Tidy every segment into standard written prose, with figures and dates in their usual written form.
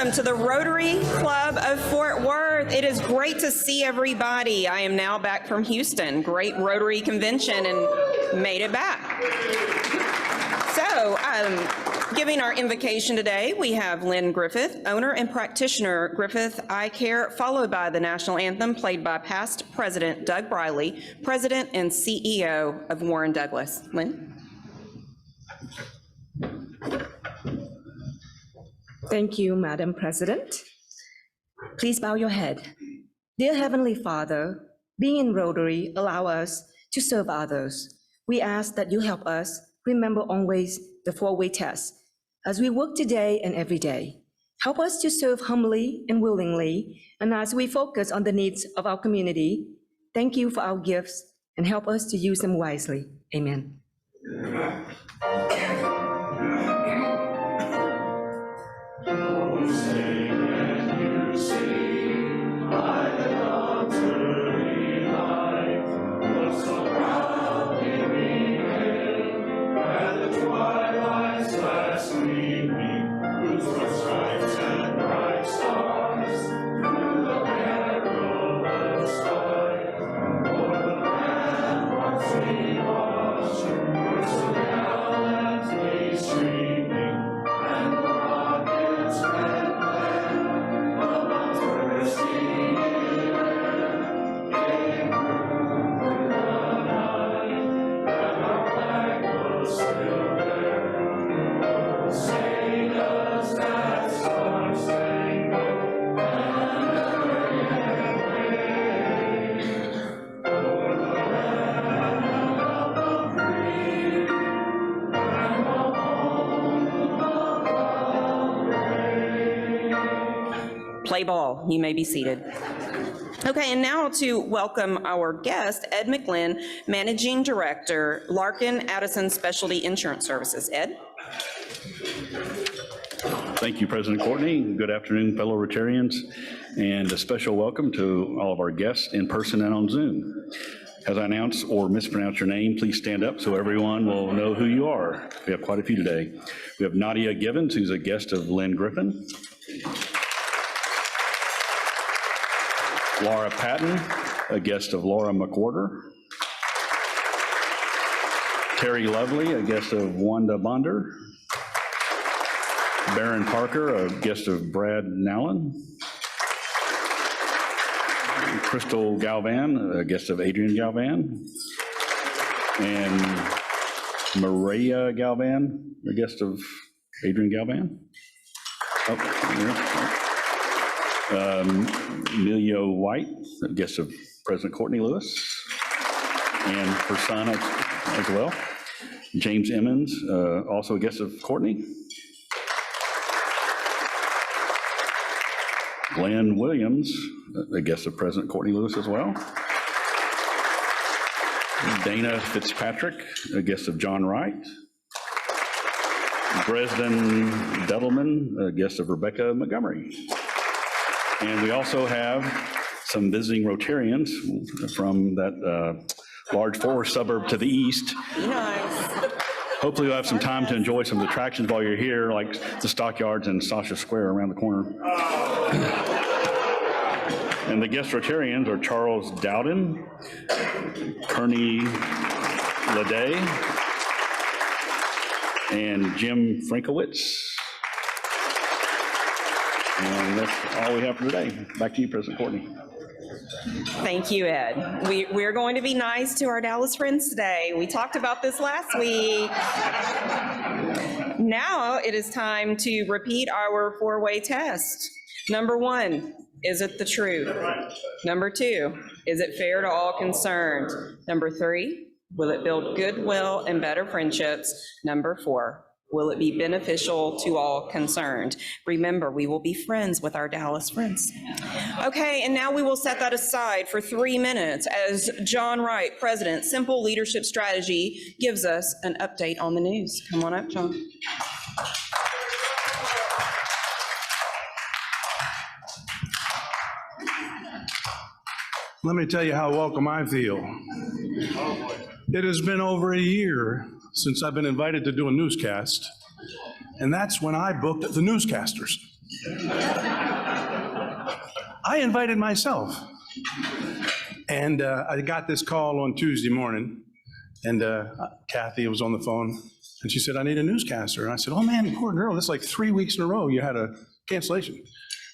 welcome to the Rotary Club of Fort Worth. It is great to see everybody. I am now back from Houston. Great Rotary convention and made it back. So, giving our invocation today, we have Lynn Griffith, owner and practitioner, Griffith Eye Care, followed by the national anthem played by past President Doug Briley, President and CEO of Warren Douglas. Lynn? Thank you, Madam President. Please bow your head. Dear Heavenly Father, being in Rotary allow us to serve others. We ask that you help us remember always the four-way test as we work today and every day. Help us to serve humbly and willingly, and as we focus on the needs of our community, thank you for our gifts and help us to use them wisely. Amen. Play ball. You may be seated. Okay, and now to welcome our guest, Ed McGlynn, Managing Director, Larkin Addison Specialty Insurance Services. Ed? Thank you, President Courtney. Good afternoon, fellow Rotarians, and a special welcome to all of our guests in person and on Zoom. As I announce or mispronounce your name, please stand up so everyone will know who you are. We have quite a few today. We have Nadia Givens, who's a guest of Lynn Griffin. Laura Patton, a guest of Laura McWhorter. Terry Lovely, a guest of Wanda Bonder. Baron Parker, a guest of Brad Nowlin. Crystal Galvan, a guest of Adrian Galvan. And Maria Galvan, a guest of Adrian Galvan. Emilio White, a guest of President Courtney Lewis, and her son as well. James Emmons, also a guest of Courtney. Glenn Williams, a guest of President Courtney Lewis as well. Dana Fitzpatrick, a guest of John Wright. Dresden Dedelman, a guest of Rebecca Montgomery. And we also have some visiting Rotarians from that large forest suburb to the east. Nice. Hopefully you'll have some time to enjoy some of the attractions while you're here, like the Stockyards and Sasha Square around the corner. And the guest Rotarians are Charles Dowden, Kearney Leday, and Jim Frankowitz. And that's all we have for today. Back to you, President Courtney. Thank you, Ed. We're going to be nice to our Dallas friends today. We talked about this last week. Now it is time to repeat our four-way test. Number one, is it the truth? Number two, is it fair to all concerned? Number three, will it build goodwill and better friendships? Number four, will it be beneficial to all concerned? Remember, we will be friends with our Dallas friends. Okay, and now we will set that aside for 3 minutes as John Wright, President, Simple Leadership Strategy, gives us an update on the news. Come on up, John. Let me tell you how welcome I feel. It has been over a year since I've been invited to do a newscast, and that's when I booked the newscasters. I invited myself. And I got this call on Tuesday morning, and Kathy was on the phone, and she said, I need a newscaster. And I said, oh man, important girl, this is like 3 weeks in a row you had a cancellation.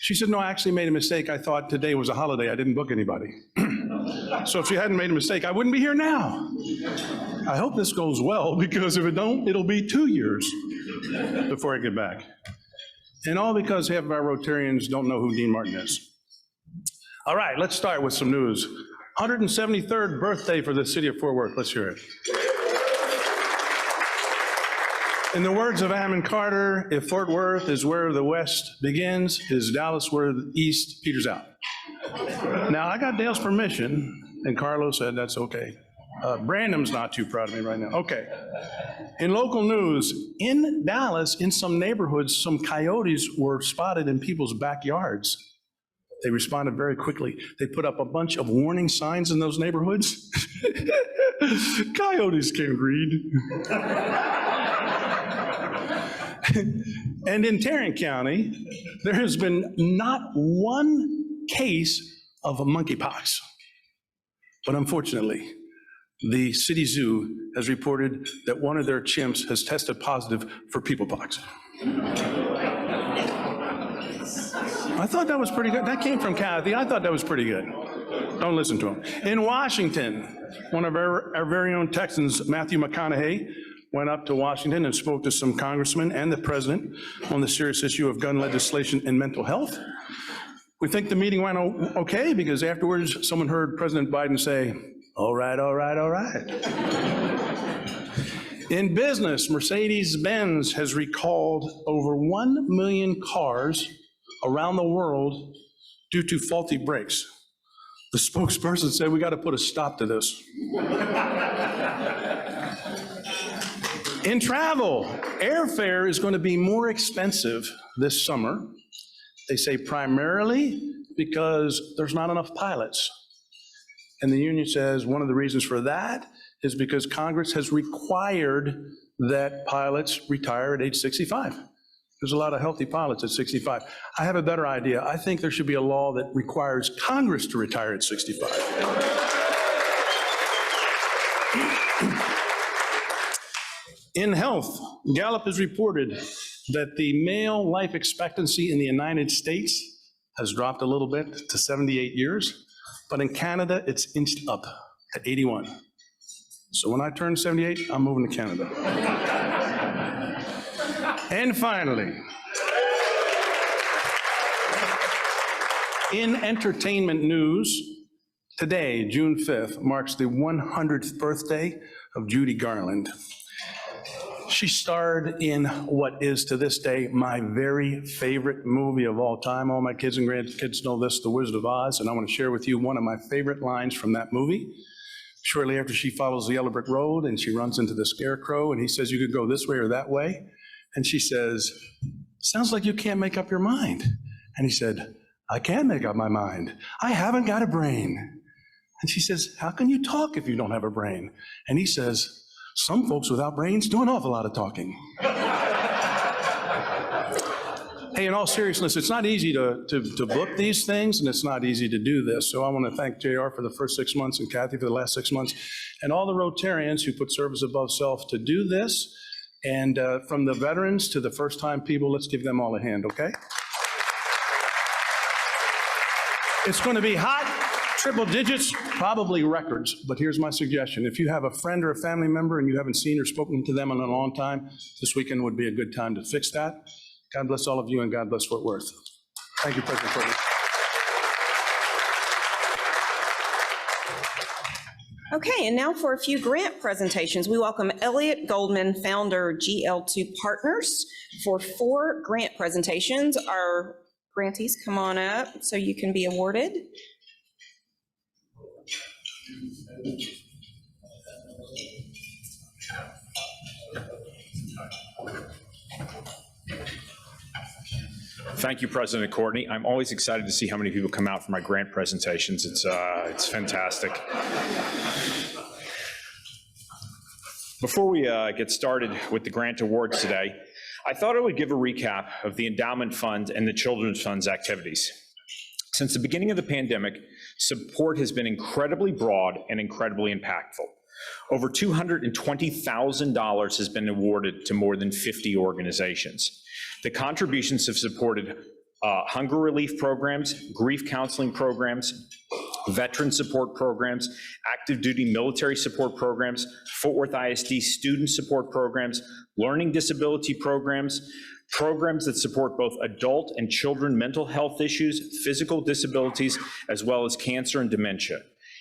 She said, no, I actually made a mistake. I thought today was a holiday. I didn't book anybody. So if she hadn't made a mistake, I wouldn't be here now. I hope this goes well, because if it don't, it'll be 2 years before I get back. And all because half of our Rotarians don't know who Dean Martin is. All right, let's start with some news. 173rd birthday for the city of Fort Worth. Let's hear it. In the words of Ammon Carter, if Fort Worth is where the West begins, is Dallas where the East peters out. Now, I got Dale's permission, and Carlos said that's okay. Brandon's not too proud of me right now. Okay. In local news, in Dallas, in some neighborhoods, some coyotes were spotted in people's backyards. They responded very quickly. They put up a bunch of warning signs in those neighborhoods. Coyotes can't read. And in Tarrant County, there has been not one case of monkeypox. But unfortunately, the city zoo has reported that one of their chimps has tested positive for peoplepox. I thought that was pretty good. That came from Kathy. I thought that was pretty good. Don't listen to him. In Washington, one of our very own Texans, Matthew McConaughey, went up to Washington and spoke to some congressmen and the president on the serious issue of gun legislation and mental health. We think the meeting went okay, because afterwards someone heard President Biden say, all right, all right, all right. In business, Mercedes-Benz has recalled over 1 million cars around the world due to faulty brakes. The spokesperson said, we got to put a stop to this. In travel, airfare is going to be more expensive this summer. They say primarily because there's not enough pilots. And the union says one of the reasons for that is because Congress has required that pilots retire at age 65. There's a lot of healthy pilots at 65. I have a better idea. I think there should be a law that requires Congress to retire at 65. In health, Gallup has reported that the male life expectancy in the United States has dropped a little bit to 78 years, but in Canada, it's inched up to 81. So when I turn 78, I'm moving to Canada. And finally, in entertainment news, today, June 5th, marks the 100th birthday of Judy Garland. She starred in what is to this day my very favorite movie of all time. All my kids and grandkids know this, The Wizard of Oz, and I want to share with you one of my favorite lines from that movie. Shortly after she follows the yellow brick road and she runs into the scarecrow and he says, you could go this way or that way. And she says, sounds like you can't make up your mind. And he said, I can make up my mind. I haven't got a brain. And she says, how can you talk if you don't have a brain? And he says, some folks without brains do an awful lot of talking. Hey, in all seriousness, it's not easy to book these things, and it's not easy to do this. So I want to thank JR for the first 6 months and Kathy for the last 6 months, and all the Rotarians who put service above self to do this. And from the veterans to the first-time people, let's give them all a hand, okay? It's going to be hot, triple digits, probably records, but here's my suggestion. If you have a friend or a family member and you haven't seen or spoken to them in a long time, this weekend would be a good time to fix that. God bless all of you, and God bless Fort Worth. Thank you, President Courtney. Okay, and now for a few grant presentations. We welcome Elliot Goldman, founder GL2 Partners, for 4 grant presentations. Our grantees, come on up so you can be awarded. Thank you, President Courtney. I'm always excited to see how many people come out for my grant presentations. It's fantastic. Before we get started with the grant awards today, I thought I would give a recap of the Endowment Fund and the Children's Fund's activities. Since the beginning of the pandemic, support has been incredibly broad and incredibly impactful. Over $220,000 has been awarded to more than 50 organizations. The contributions have supported hunger relief programs, grief counseling programs, veteran support programs, active duty military support programs, Fort Worth ISD student support programs, learning disability programs, programs that support both adult and children mental health issues, physical disabilities, as well as cancer and dementia.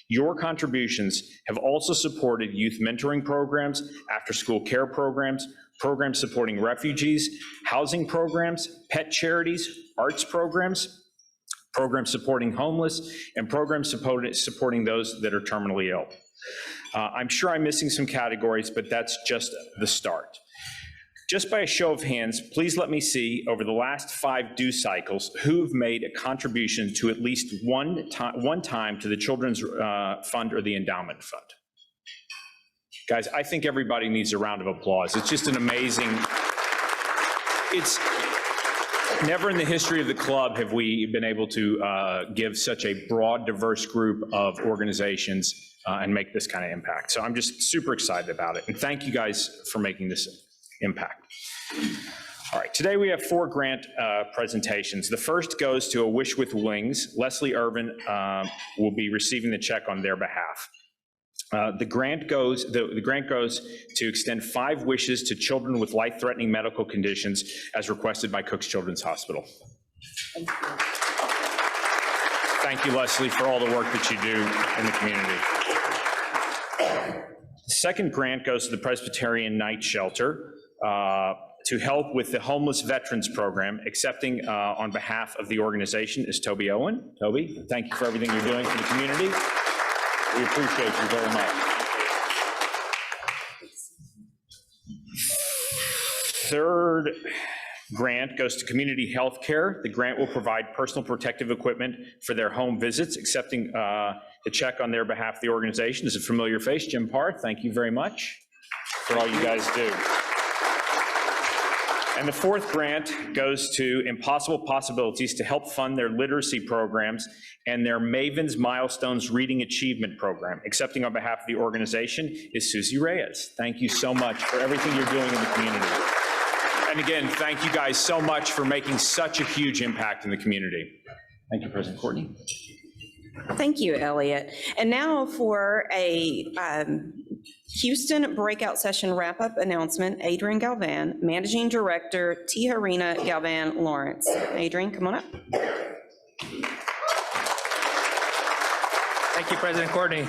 Your contributions have also supported youth mentoring programs, after-school care programs, programs supporting refugees, housing programs, pet charities, arts programs, programs supporting homeless, and programs supporting those that are terminally ill. I'm sure I'm missing some categories, but that's just the start. Just by a show of hands, please let me see over the last 5 due cycles who've made a contribution to at least one time to the Children's Fund or the Endowment Fund. Guys, I think everybody needs a round of applause. It's just an amazing, it's never in the history of the club have we been able to give such a broad, diverse group of organizations and make this kind of impact. So I'm just super excited about it. And thank you guys for making this impact. All right, today we have 4 grant presentations. The first goes to A Wish with Wings. Leslie Irvin will be receiving the check on their behalf. The grant goes to extend 5 wishes to children with life-threatening medical conditions as requested by Cook's Children's Hospital. Thank you, Leslie, for all the work that you do in the community. The second grant goes to the Presbyterian Night Shelter to help with the Homeless Veterans Program. Accepting on behalf of the organization is Toby Owen. Toby, thank you for everything you're doing for the community. We appreciate you very much. Third grant goes to Community Health Care. The grant will provide personal protective equipment for their home visits. Accepting the check on their behalf of the organization is a familiar face, Jim Parr. Thank you very much for all you guys do. And the fourth grant goes to Impossible Possibilities to help fund their literacy programs and their Mavens Milestones Reading Achievement Program. Accepting on behalf of the organization is Susie Reyes. Thank you so much for everything you're doing in the community. And again, thank you guys so much for making such a huge impact in the community. Thank you, President Courtney. Thank you, Elliot. And now for a Houston breakout session wrap-up announcement, Adrian Galvan, Managing Director, Tijarina Galvan Lawrence. Adrian, come on up. Thank you, President Courtney.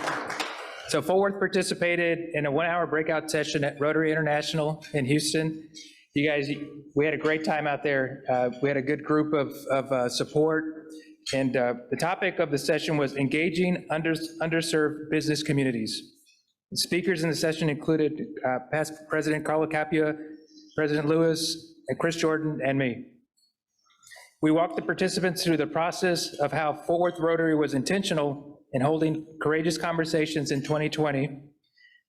So Fort Worth participated in a 1-hour breakout session at Rotary International in Houston. You guys, we had a great time out there. We had a good group of support. And the topic of the session was engaging underserved business communities. The speakers in the session included past President Carla Capua, President Lewis, and Chris Jordan, and me. We walked the participants through the process of how Fort Worth Rotary was intentional in holding courageous conversations in 2020.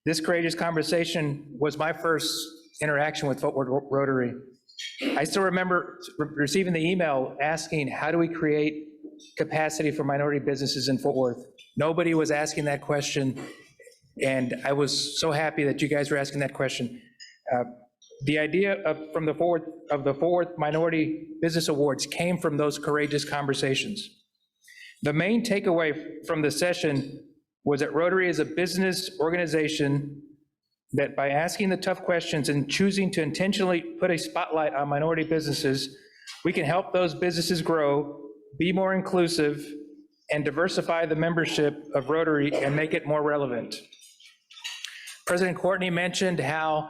This courageous conversation was my first interaction with Fort Worth Rotary. I still remember receiving the email asking, how do we create capacity for minority businesses in Fort Worth? Nobody was asking that question, and I was so happy that you guys were asking that question. The idea from the Fort Worth Minority Business Awards came from those courageous conversations. The main takeaway from the session was that Rotary is a business organization that by asking the tough questions and choosing to intentionally put a spotlight on minority businesses, we can help those businesses grow, be more inclusive, and diversify the membership of Rotary and make it more relevant. President Courtney mentioned how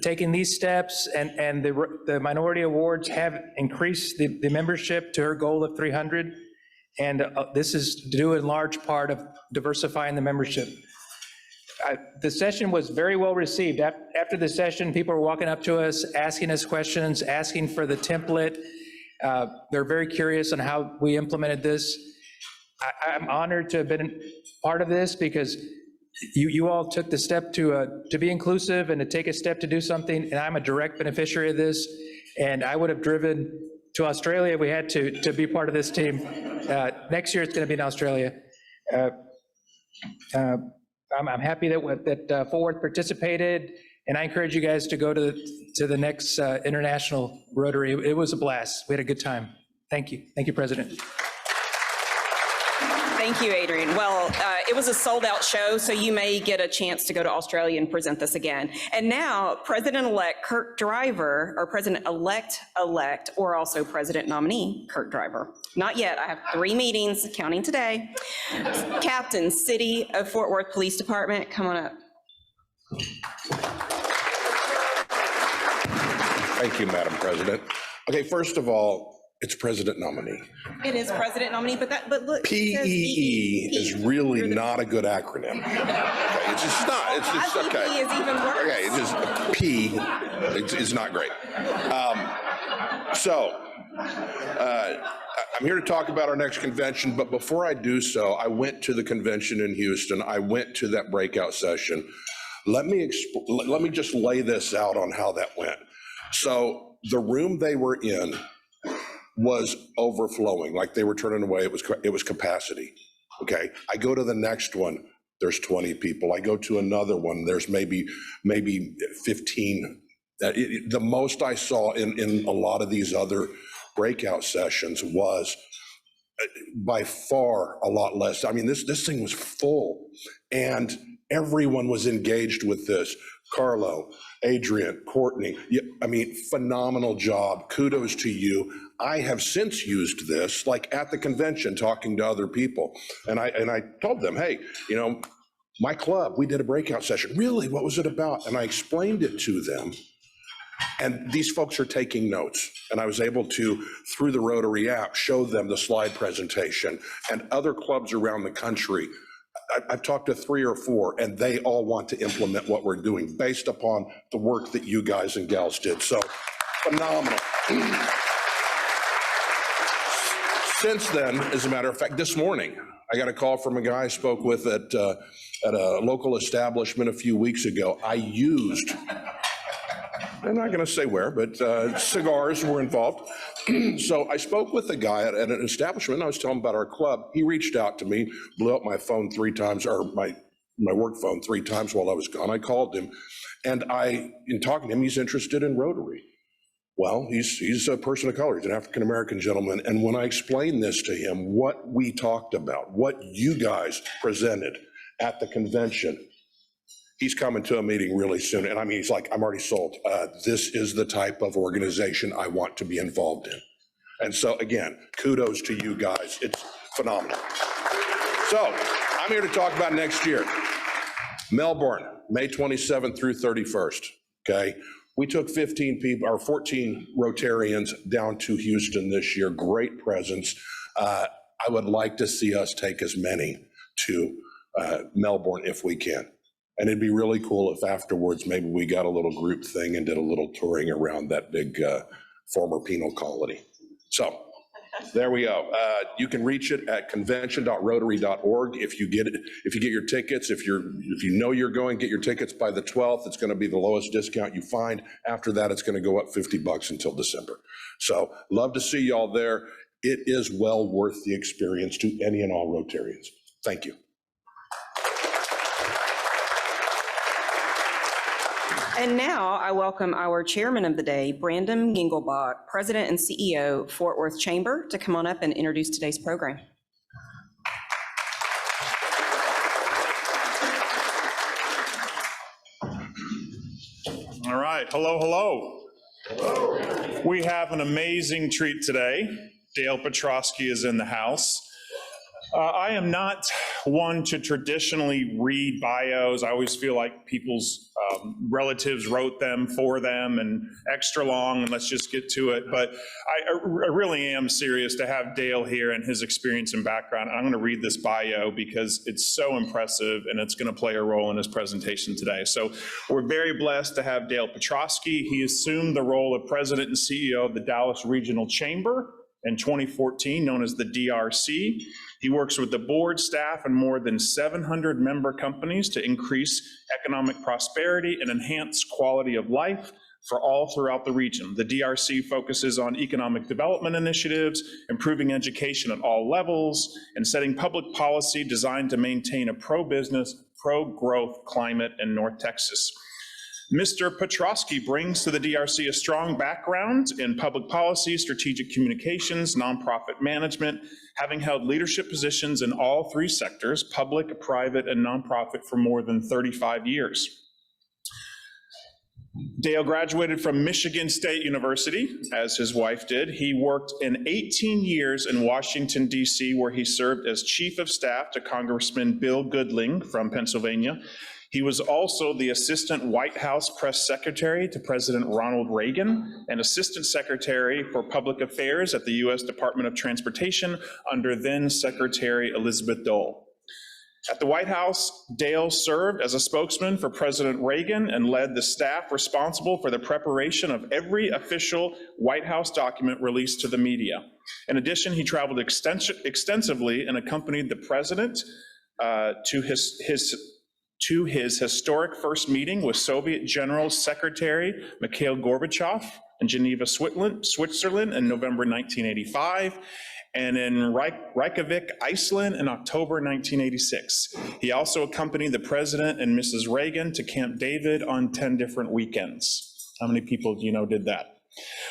taking these steps and the minority awards have increased the membership to her goal of 300, and this is due in large part of diversifying the membership. The session was very well received. After the session, people were walking up to us, asking us questions, asking for the template. They're very curious on how we implemented this. I'm honored to have been part of this because you all took the step to be inclusive and to take a step to do something, and I'm a direct beneficiary of this, and I would have driven to Australia if we had to be part of this team. Next year, it's going to be in Australia. I'm happy that Fort Worth participated, and I encourage you guys to go to the next International Rotary. It was a blast. We had a good time. Thank you. Thank you, President. Thank you, Adrian. Well, it was a sold-out show, so you may get a chance to go to Australia and present this again. And now, President-elect Kirk Driver, or President-elect, or also President-nominee Kirk Driver. Not yet. I have 3 meetings, counting today. Captain, City of Fort Worth Police Department, come on up. Thank you, Madam President. Okay, first of all, it's president nominee. It is President-nominee, but look. PEE is really not a good acronym. Okay, it's just not. It's just okay. PE is even worse. Okay, it's just P. It's not great. I'm here to talk about our next convention, but before I do so, I went to the convention in Houston. I went to that breakout session. Let me just lay this out on how that went. So the room they were in was overflowing, like they were turning away. It was capacity. Okay, I go to the next one, there's 20 people. I go to another one, there's maybe 15. The most I saw in a lot of these other breakout sessions was by far a lot less. I mean, this thing was full, and everyone was engaged with this. Carlo, Adrian, Courtney, I mean, phenomenal job. Kudos to you. I have since used this, like at the convention, talking to other people. And I told them, hey, you know, my club, we did a breakout session. Really, what was it about? And I explained it to them. And these folks are taking notes. And I was able to, through the Rotary app, show them the slide presentation. And other clubs around the country, I've talked to 3 or 4, and they all want to implement what we're doing based upon the work that you guys and gals did. So phenomenal. Since then, as a matter of fact, this morning, I got a call from a guy I spoke with at a local establishment a few weeks ago. I used, I'm not going to say where, but cigars were involved. So I spoke with the guy at an establishment, and I was telling him about our club. He reached out to me, blew up my phone 3 times, or my work phone 3 times while I was gone. I called him, and in talking to him, he's interested in Rotary. Well, he's a person of color. He's an African-American gentleman. And when I explained this to him, what we talked about, what you guys presented at the convention, he's coming to a meeting really soon. And I mean, he's like, I'm already sold. This is the type of organization I want to be involved in. And so again, kudos to you guys. It's phenomenal. So I'm here to talk about next year. Melbourne, May 27th through 31st, okay? We took 15 people, or 14 Rotarians down to Houston this year. Great presence. I would like to see us take as many to Melbourne if we can. And it'd be really cool if afterwards maybe we got a little group thing and did a little touring around that big former penal colony. So there we go. You can reach it at convention.rotary.org. If you get your tickets, if you know you're going, get your tickets by the 12th. It's going to be the lowest discount you find. After that, it's going to go up $50 until December. So love to see y'all there. It is well worth the experience to any and all Rotarians. Thank you. And now I welcome our chairman of the day, Brandon Gingelbach, President and CEO, Fort Worth Chamber, to come on up and introduce today's program. All right, hello, hello. Hello. We have an amazing treat today. Dale Petrosky is in the house. I am not one to traditionally read bios. I always feel like people's relatives wrote them for them and extra long, and let's just get to it. But I really am serious to have Dale here and his experience and background. I'm going to read this bio because it's so impressive and it's going to play a role in his presentation today. So we're very blessed to have Dale Petrosky. He assumed the role of President and CEO of the Dallas Regional Chamber in 2014, known as the DRC. He works with the board, staff, and more than 700 member companies to increase economic prosperity and enhance quality of life for all throughout the region. The DRC focuses on economic development initiatives, improving education at all levels, and setting public policy designed to maintain a pro-business, pro-growth climate in North Texas. Mr. Petrosky brings to the DRC a strong background in public policy, strategic communications, nonprofit management, having held leadership positions in all three sectors, public, private, and nonprofit, for more than 35 years. Dale graduated from Michigan State University, as his wife did. He worked in 18 years in Washington, D.C., where he served as Chief of Staff to Congressman Bill Goodling from Pennsylvania. He was also the Assistant White House Press Secretary to President Ronald Reagan and Assistant Secretary for Public Affairs at the U.S. Department of Transportation under then Secretary Elizabeth Dole. At the White House, Dale served as a spokesman for President Reagan and led the staff responsible for the preparation of every official White House document released to the media. In addition, he traveled extensively and accompanied the president to his historic first meeting with Soviet General Secretary Mikhail Gorbachev in Geneva, Switzerland in November 1985, and in Reykjavik, Iceland in October 1986. He also accompanied the President and Mrs. Reagan to Camp David on 10 different weekends. How many people do you know did that?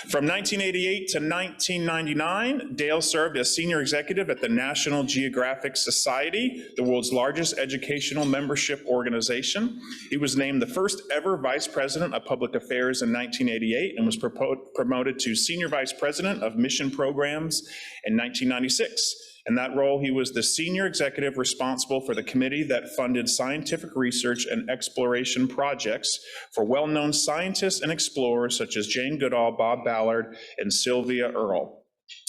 From 1988 to 1999, Dale served as senior executive at the National Geographic Society, the world's largest educational membership organization. He was named the first ever vice president of public affairs in 1988 and was promoted to senior vice president of mission programs in 1996. In that role, he was the senior executive responsible for the committee that funded scientific research and exploration projects for well-known scientists and explorers such as Jane Goodall, Bob Ballard, and Sylvia Earle.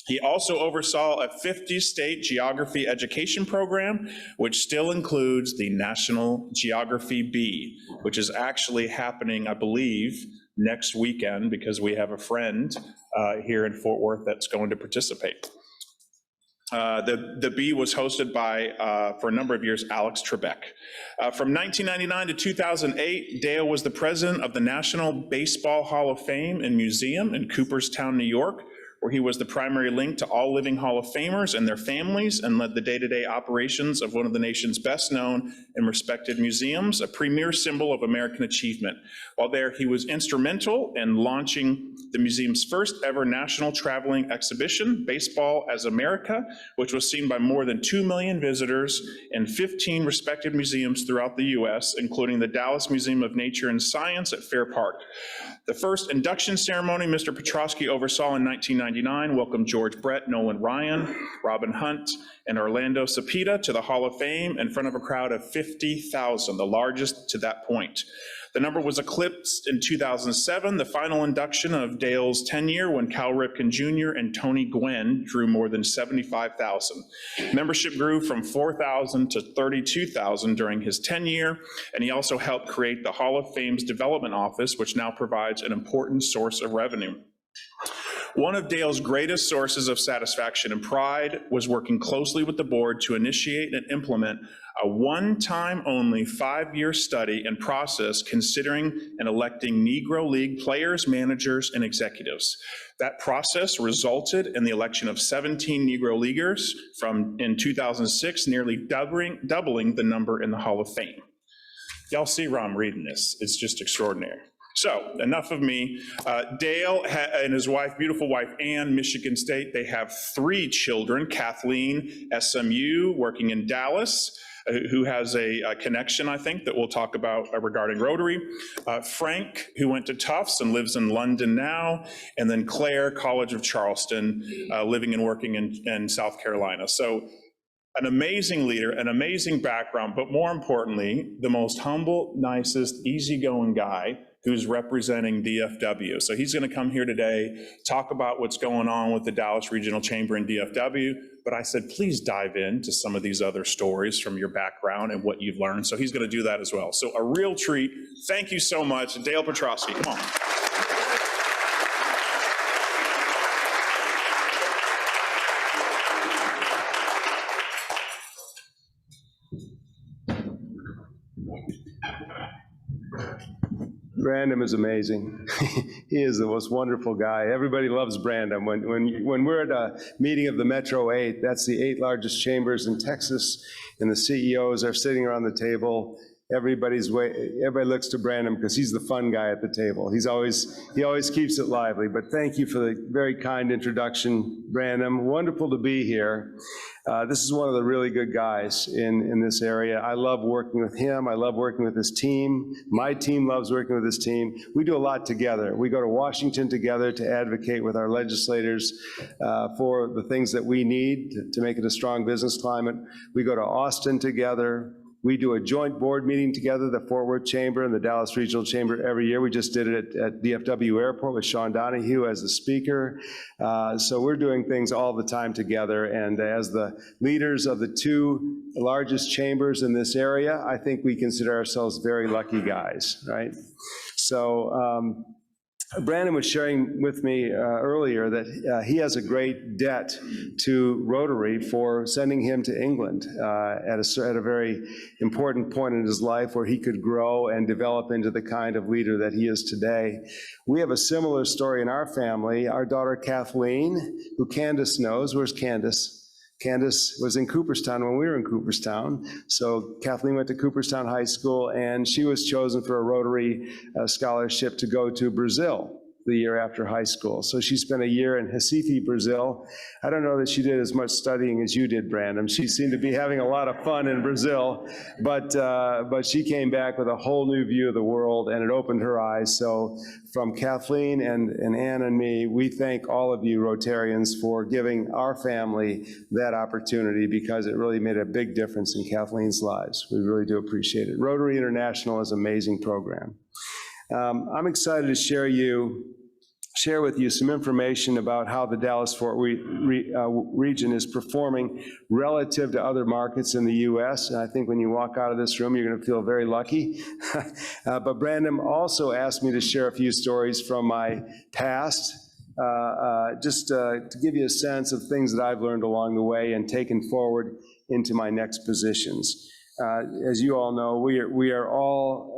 He also oversaw a 50-state geography education program, which still includes the National Geography Bee, which is actually happening, I believe, next weekend, because we have a friend here in Fort Worth that's going to participate. The Bee was hosted by, for a number of years, Alex Trebek. From 1999 to 2008, Dale was the president of the National Baseball Hall of Fame and Museum in Cooperstown, New York, where he was the primary link to all living Hall of Famers and their families and led the day-to-day operations of one of the nation's best-known and respected museums, a premier symbol of American achievement. While there, he was instrumental in launching the museum's first ever national traveling exhibition, Baseball as America, which was seen by more than 2 million visitors in 15 respected museums throughout the U.S., including the Dallas Museum of Nature and Science at Fair Park. The first induction ceremony Mr. Petrosky oversaw in 1999 welcomed George Brett, Nolan Ryan, Robin Hunt, and Orlando Cepeda to the Hall of Fame in front of a crowd of 50,000, the largest to that point. The number was eclipsed in 2007, the final induction of Dale's tenure, when Cal Ripken Jr. and Tony Gwynn drew more than 75,000. Membership grew from 4,000 to 32,000 during his tenure, and he also helped create the Hall of Fame's Development Office, which now provides an important source of revenue. One of Dale's greatest sources of satisfaction and pride was working closely with the board to initiate and implement a one-time only 5-year study and process considering and electing Negro League players, managers, and executives. That process resulted in the election of 17 Negro Leaguers in 2006, nearly doubling the number in the Hall of Fame. Y'all see where I'm reading this. It's just extraordinary. So enough of me. Dale and his wife, beautiful wife, Ann, Michigan State, they have 3 children. Kathleen, SMU, working in Dallas, who has a connection, I think, that we'll talk about regarding Rotary. Frank, who went to Tufts and lives in London now. And then Claire, College of Charleston, living and working in South Carolina. So an amazing leader, an amazing background, but more importantly, the most humble, nicest, easygoing guy who's representing DFW. So he's going to come here today, talk about what's going on with the Dallas Regional Chamber and DFW. But I said, please dive into some of these other stories from your background and what you've learned. So he's going to do that as well. So a real treat. Thank you so much. Dale Petrosky, come on. Brandon is amazing. He is the most wonderful guy. Everybody loves Brandon. When we're at a meeting of the Metro 8, that's the 8 largest chambers in Texas, and the CEOs are sitting around the table. Everybody looks to Brandon because he's the fun guy at the table. He always keeps it lively. But thank you for the very kind introduction, Brandon. Wonderful to be here. This is one of the really good guys in this area. I love working with him. I love working with his team. My team loves working with his team. We do a lot together. We go to Washington together to advocate with our legislators for the things that we need to make it a strong business climate. We go to Austin together. We do a joint board meeting together, the Fort Worth Chamber and the Dallas Regional Chamber every year. We just did it at DFW Airport with Sean Donahue as the speaker. So we're doing things all the time together. And as the leaders of the 2 largest chambers in this area, I think we consider ourselves very lucky guys, right? So Brandon was sharing with me earlier that he has a great debt to Rotary for sending him to England at a very important point in his life where he could grow and develop into the kind of leader that he is today. We have a similar story in our family. Our daughter Kathleen, who Candace knows, where's Candace? Candace was in Cooperstown when we were in Cooperstown. So Kathleen went to Cooperstown High School, and she was chosen for a Rotary scholarship to go to Brazil the year after high school. So she spent a year in Recife, Brazil. I don't know that she did as much studying as you did, Brandon. She seemed to be having a lot of fun in Brazil, but she came back with a whole new view of the world, and it opened her eyes. So from Kathleen and Ann and me, we thank all of you Rotarians for giving our family that opportunity, because it really made a big difference in Kathleen's lives. We really do appreciate it. Rotary International is an amazing program. I'm excited to share with you some information about how the Dallas-Fort region is performing relative to other markets in the U.S. And I think when you walk out of this room, you're going to feel very lucky. But Brandon also asked me to share a few stories from my past, just to give you a sense of things that I've learned along the way and taken forward into my next positions. As you all know, we are all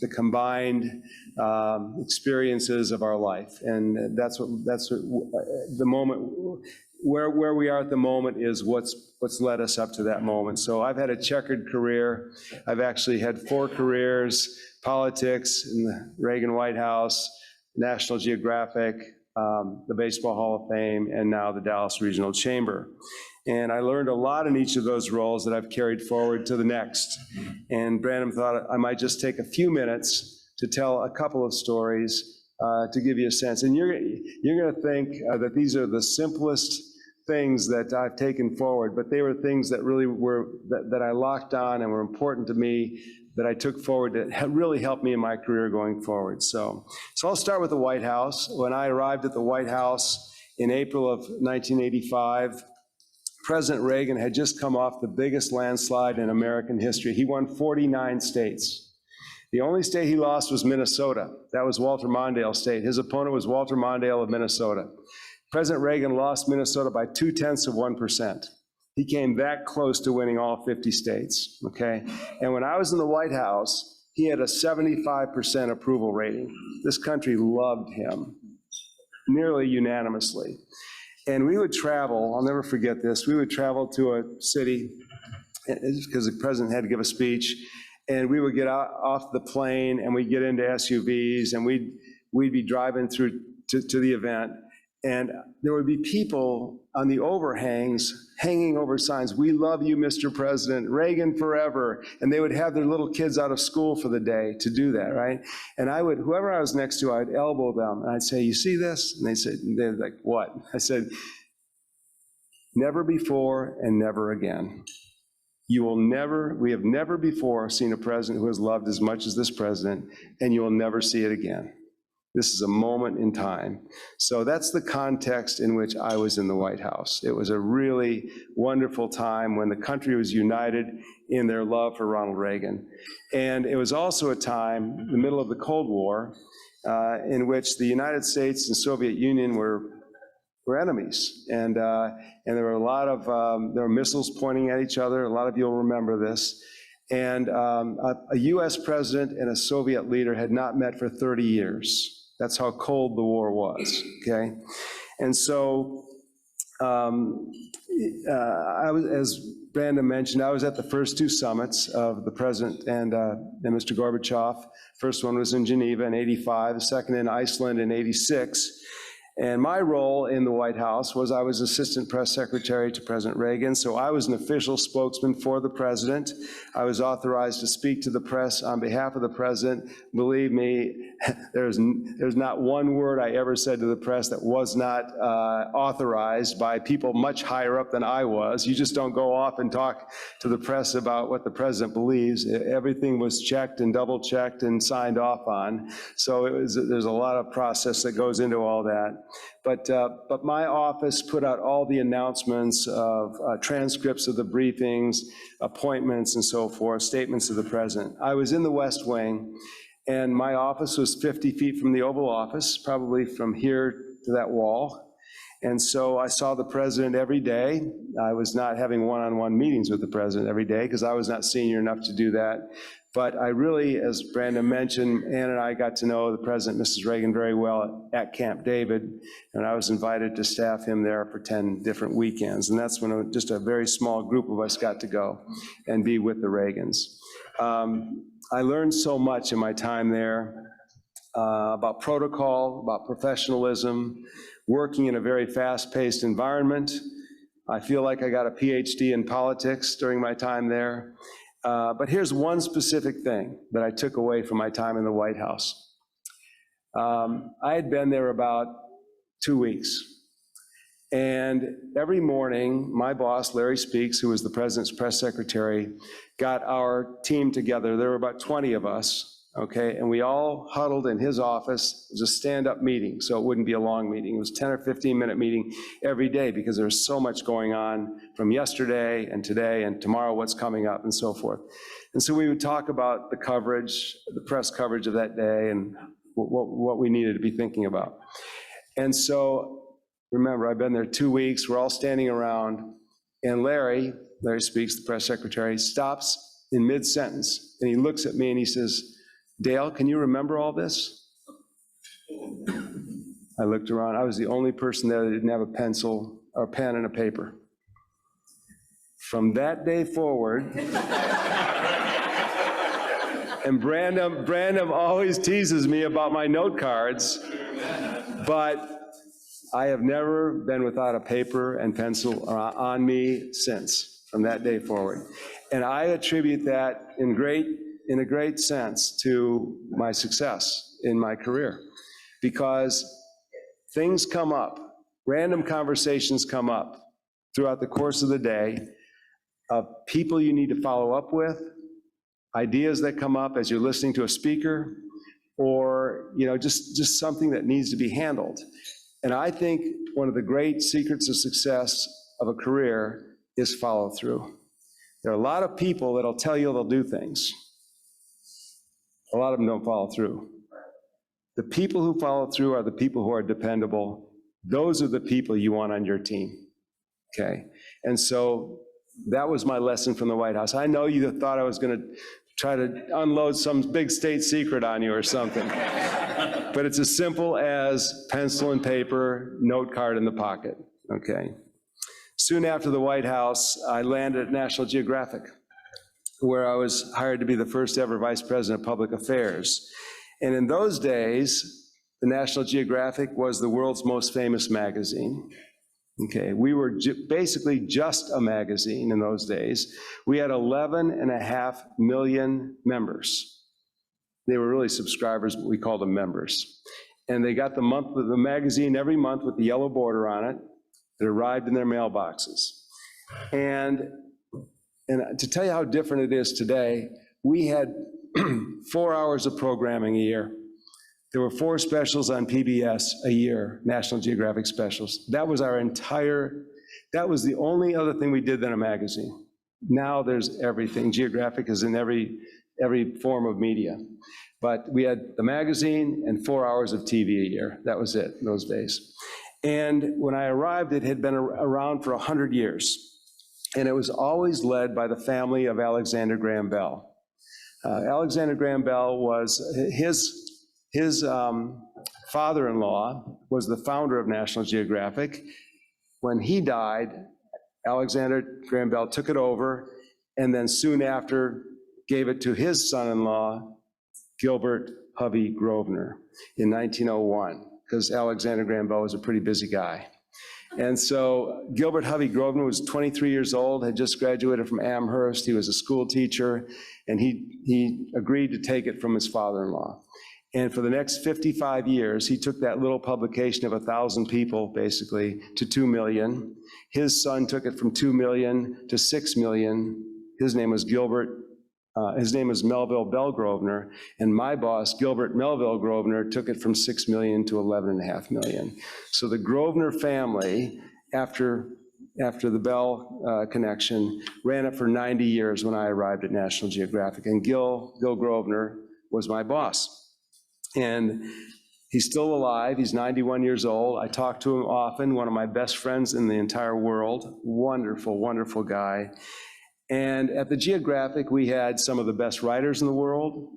the combined experiences of our life, and that's what the moment where we are at the moment is what's led us up to that moment. So I've had a checkered career. I've actually had 4 careers: politics in the Reagan White House, National Geographic, the Baseball Hall of Fame, and now the Dallas Regional Chamber. And I learned a lot in each of those roles that I've carried forward to the next. And Brandon thought I might just take a few minutes to tell a couple of stories to give you a sense. And you're going to think that these are the simplest things that I've taken forward, but they were things that really were, that I locked on and were important to me, that I took forward that really helped me in my career going forward. So I'll start with the White House. When I arrived at the White House in April of 1985, President Reagan had just come off the biggest landslide in American history. He won 49 states. The only state he lost was Minnesota. That was Walter Mondale's state. His opponent was Walter Mondale of Minnesota. President Reagan lost Minnesota by 0.2%. He came that close to winning all 50 states, okay? And when I was in the White House, he had a 75% approval rating. This country loved him, nearly unanimously. And we would travel, I'll never forget this, we would travel to a city, because the president had to give a speech, and we would get off the plane and we'd get into SUVs and we'd be driving through to the event, and there would be people on the overhangs hanging over signs, "We love you, Mr. President, Reagan forever," and they would have their little kids out of school for the day to do that, right? And I would, whoever I was next to, I'd elbow them, and I'd say, "You see this?" And they're like, "What?" I said, "Never before and never again. We have never before seen a president who has loved as much as this president, and you will never see it again. This is a moment in time." So that's the context in which I was in the White House. It was a really wonderful time when the country was united in their love for Ronald Reagan. And it was also a time, in the middle of the Cold War, in which the United States and Soviet Union were enemies. And there were a lot of, there were missiles pointing at each other. A lot of you will remember this. And a US president and a Soviet leader had not met for 30 years. That's how cold the war was, okay? And so I was, as Brandon mentioned, I was at the first two summits of the president and Mr. Gorbachev. First one was in Geneva in '85, the second in Iceland in '86. And my role in the White House was I was assistant press secretary to President Reagan, so I was an official spokesman for the president. I was authorized to speak to the press on behalf of the president. Believe me, there's not one word I ever said to the press that was not authorized by people much higher up than I was. You just don't go off and talk to the press about what the president believes. Everything was checked and double-checked and signed off on. So there's a lot of process that goes into all that. But my office put out all the announcements of transcripts of the briefings, appointments and so forth, statements of the president. I was in the West Wing, and my office was 50 feet from the Oval Office, probably from here to that wall. And so I saw the president every day. I was not having one-on-one meetings with the president every day because I was not senior enough to do that. But I really, as Brandon mentioned, Ann and I got to know the president, Mrs. Reagan, very well at Camp David, and I was invited to staff him there for 10 different weekends. And that's when just a very small group of us got to go and be with the Reagans. I learned so much in my time there about protocol, about professionalism, working in a very fast-paced environment. I feel like I got a PhD in politics during my time there. But here's one specific thing that I took away from my time in the White House. I had been there about 2 weeks. And every morning, my boss, Larry Speaks, who was the president's press secretary, got our team together. There were about 20 of us, okay? And we all huddled in his office. It was a stand-up meeting, so it wouldn't be a long meeting. It was a 10 or 15-minute meeting every day because there was so much going on from yesterday and today and tomorrow, what's coming up and so forth. And so we would talk about the coverage, the press coverage of that day and what we needed to be thinking about. And so, remember, I've been there 2 weeks. We're all standing around, and Larry Speaks, the press secretary, stops in mid-sentence, and he looks at me and he says, "Dale, can you remember all this?" I looked around. I was the only person there that didn't have a pencil or pen and a paper. From that day forward, and Brandon always teases me about my note cards, but I have never been without a paper and pencil on me since, from that day forward. And I attribute that in a great sense to my success in my career, because things come up, random conversations come up throughout the course of the day of people you need to follow up with, ideas that come up as you're listening to a speaker, or just something that needs to be handled. And I think one of the great secrets of success of a career is follow through. There are a lot of people that'll tell you they'll do things. A lot of them don't follow through. The people who follow through are the people who are dependable. Those are the people you want on your team, okay? And so that was my lesson from the White House. I know you thought I was going to try to unload some big state secret on you or something. But it's as simple as pencil and paper, note card in the pocket, okay? Soon after the White House, I landed at National Geographic, where I was hired to be the first ever vice president of public affairs. And in those days, the National Geographic was the world's most famous magazine. Okay, we were basically just a magazine in those days. We had 11.5 million members. They were really subscribers, but we called them members. And they got the magazine every month with the yellow border on it. It arrived in their mailboxes. And to tell you how different it is today, we had 4 hours of programming a year. There were 4 specials on PBS a year, National Geographic specials. That was that was the only other thing we did than a magazine. Now there's everything. Geographic is in every form of media. But we had the magazine and 4 hours of TV a year. That was it in those days. And when I arrived, it had been around for 100 years. and it was always led by the family of Alexander Graham Bell. Alexander Graham Bell was, his father-in-law was the founder of National Geographic. When he died, Alexander Graham Bell took it over, and then soon after gave it to his son-in-law, Gilbert Hovey Grosvenor, in 1901, because Alexander Graham Bell was a pretty busy guy. And so Gilbert Hovey Grosvenor was 23 years old, had just graduated from Amherst. He was a school teacher, and he agreed to take it from his father-in-law. And for the next 55 years, he took that little publication of 1,000 people, basically, to 2 million. His son took it from 2 million to 6 million. His name was Melville Bell Grosvenor, and my boss, Gilbert Melville Grosvenor, took it from 6 million to 11.5 million. So the Grosvenor family, after the Bell connection, ran it for 90 years when I arrived at National Geographic, and Gil Grosvenor was my boss. And he's still alive. He's 91 years old. I talk to him often, one of my best friends in the entire world. Wonderful, wonderful guy. And at the Geographic, we had some of the best writers in the world,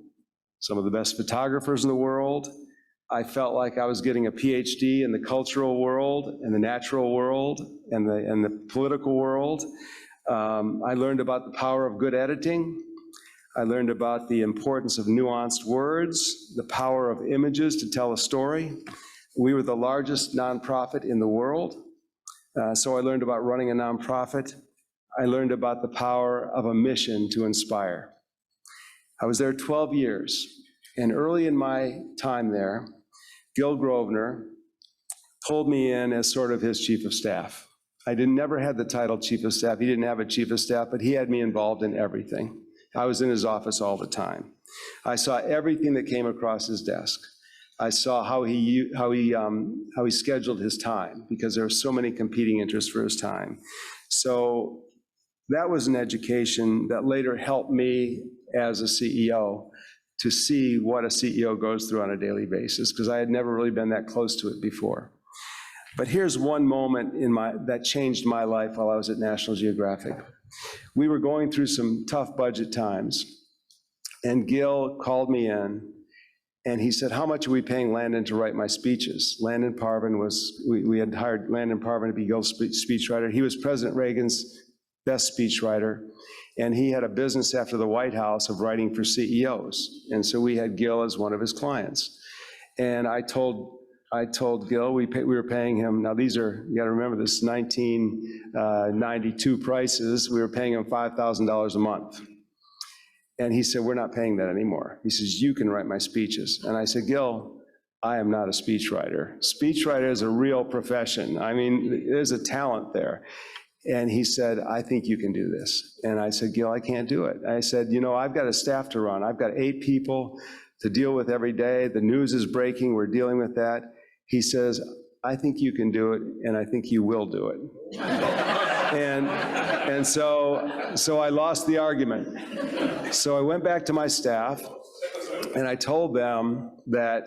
some of the best photographers in the world. I felt like I was getting a PhD in the cultural world, and the natural world, and the political world. I learned about the power of good editing. I learned about the importance of nuanced words, the power of images to tell a story. We were the largest nonprofit in the world, so I learned about running a nonprofit. I learned about the power of a mission to inspire. I was there 12 years, and early in my time there, Gil Grosvenor pulled me in as sort of his chief of staff. I never had the title chief of staff. He didn't have a chief of staff, but he had me involved in everything. I was in his office all the time. I saw everything that came across his desk. I saw how he scheduled his time, because there were so many competing interests for his time. So that was an education that later helped me as a CEO to see what a CEO goes through on a daily basis, because I had never really been that close to it before. But here's one moment that changed my life while I was at National Geographic. We were going through some tough budget times, and Gil called me in, and he said, how much are we paying Landon to write my speeches? Landon Parvin we had hired Landon Parvin to be Gil's speechwriter. He was President Reagan's best speechwriter, and he had a business after the White House of writing for CEOs. And so we had Gil as one of his clients. And I told Gil we were paying him, now these are, you gotta remember this, 1992 prices, we were paying him $5,000 a month. And he said, we're not paying that anymore. He says, you can write my speeches. And I said, Gil, I am not a speechwriter. Speechwriter is a real profession. I mean, there's a talent there. And he said, I think you can do this. And I said, Gil, I can't do it. I said, I've got a staff to run. I've got 8 people to deal with every day. The news is breaking. We're dealing with that. He says, I think you can do it, and I think you will do it. and so I lost the argument. So I went back to my staff, and I told them that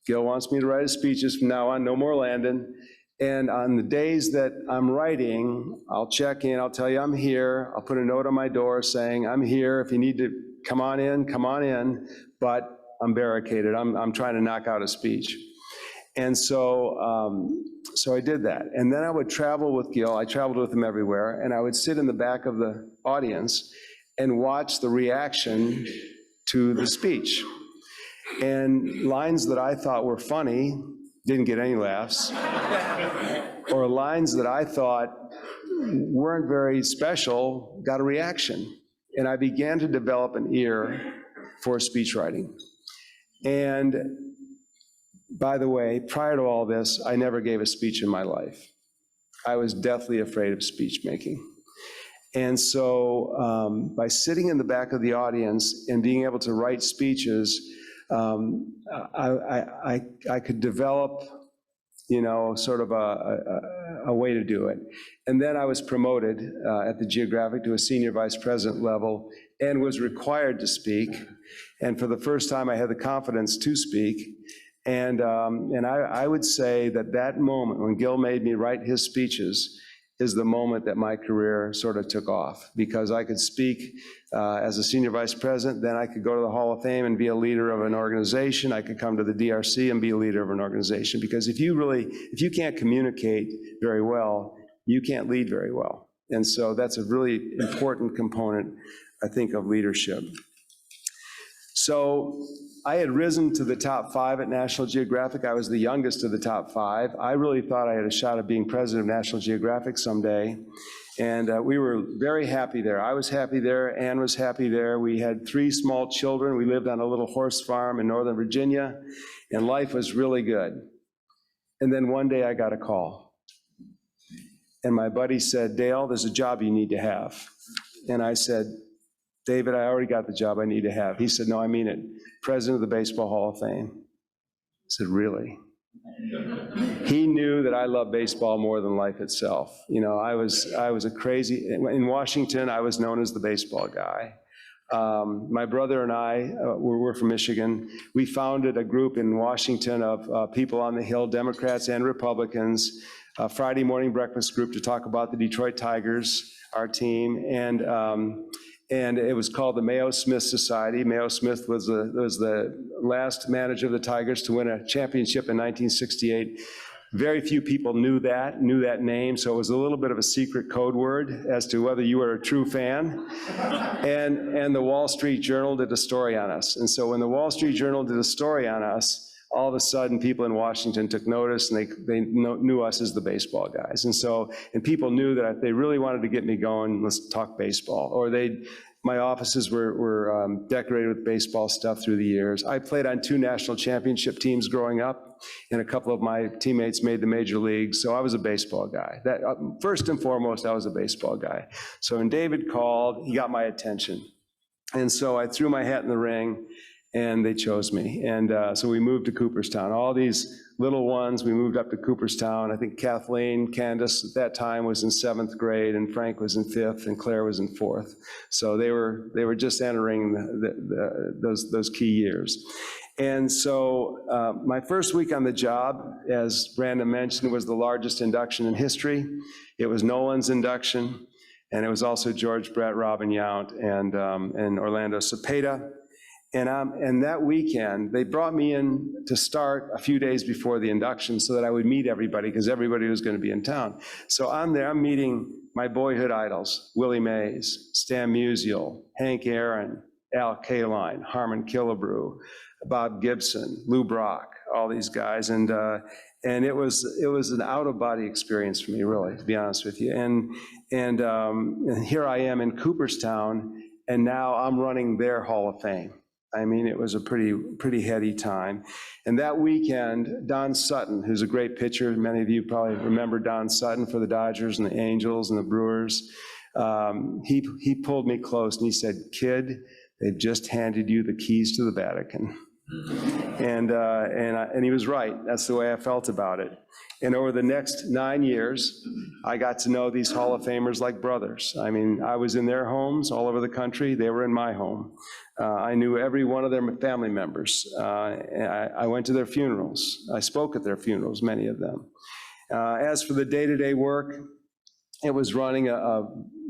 Gil wants me to write his speeches from now on, no more Landon. And on the days that I'm writing, I'll check in, I'll tell you I'm here, I'll put a note on my door saying, I'm here, if you need to come on in, but I'm barricaded, I'm trying to knock out a speech. And so I did that. And then I would travel with Gil, I traveled with him everywhere, and I would sit in the back of the audience and watch the reaction to the speech. And lines that I thought were funny didn't get any laughs, or lines that I thought weren't very special got a reaction. And I began to develop an ear for speech writing. And by the way, prior to all this, I never gave a speech in my life. I was deathly afraid of speech making. And so by sitting in the back of the audience and being able to write speeches, I could develop, sort of a way to do it. And then I was promoted at the Geographic to a senior vice president level and was required to speak. And for the first time, I had the confidence to speak. And I would say that moment when Gil made me write his speeches, is the moment that my career sort of took off, because I could speak as a senior vice president, then I could go to the Hall of Fame and be a leader of an organization. I could come to the DRC and be a leader of an organization, because if you can't communicate very well, you can't lead very well. And so that's a really important component, I think, of leadership. So I had risen to the top 5 at National Geographic. I was the youngest of the top 5. I really thought I had a shot at being president of National Geographic someday. And we were very happy there. I was happy there. Ann was happy there. We had 3 small children. We lived on a little horse farm in Northern Virginia, and life was really good. And then one day I got a call. And my buddy said, Dale, there's a job you need to have. And I said, David, I already got the job I need to have. He said, no, I mean it. President of the Baseball Hall of Fame. I said, really? He knew that I love baseball more than life itself. You know, I was a crazy, in Washington, I was known as the baseball guy. My brother and I, we're from Michigan. We founded a group in Washington of people on the Hill, Democrats and Republicans, a Friday morning breakfast group to talk about the Detroit Tigers, our team, and it was called the Mayo Smith Society. Mayo Smith was the last manager of the Tigers to win a championship in 1968. Very few people knew that name, so it was a little bit of a secret code word as to whether you were a true fan. And the Wall Street Journal did a story on us. And so when the Wall Street Journal did a story on us, all of a sudden people in Washington took notice, and they knew us as the baseball guys. And people knew that if they really wanted to get me going, let's talk baseball. Or my offices were decorated with baseball stuff through the years. I played on 2 national championship teams growing up, and a couple of my teammates made the major leagues, so I was a baseball guy. First and foremost, I was a baseball guy. So when David called, he got my attention. And so I threw my hat in the ring, and they chose me. And so we moved to Cooperstown. All these little ones, we moved up to Cooperstown. I think Kathleen, Candace at that time was in 7th grade, and Frank was in 5th, and Claire was in 4th. So they were just entering those key years. And so my first week on the job, as Brandon mentioned, was the largest induction in history. It was Nolan's induction, and it was also George Brett, Robin Yount, and Orlando Cepeda. And that weekend, they brought me in to start a few days before the induction so that I would meet everybody, because everybody was going to be in town. So I'm there, I'm meeting my boyhood idols, Willie Mays, Stan Musial, Hank Aaron, Al Kaline, Harmon Killebrew, Bob Gibson, Lou Brock, all these guys. And it was an out-of-body experience for me, really, to be honest with you. And here I am in Cooperstown, and now I'm running their Hall of Fame. I mean, it was a pretty heady time. And that weekend, Don Sutton, who's a great pitcher, many of you probably remember Don Sutton for the Dodgers and the Angels and the Brewers, he pulled me close and he said, "Kid, they've just handed you the keys to the Vatican." And he was right. That's the way I felt about it. And over the next 9 years, I got to know these Hall of Famers like brothers. I mean, I was in their homes all over the country. They were in my home. I knew every one of their family members. I went to their funerals. I spoke at their funerals, many of them. As for the day-to-day work, it was running a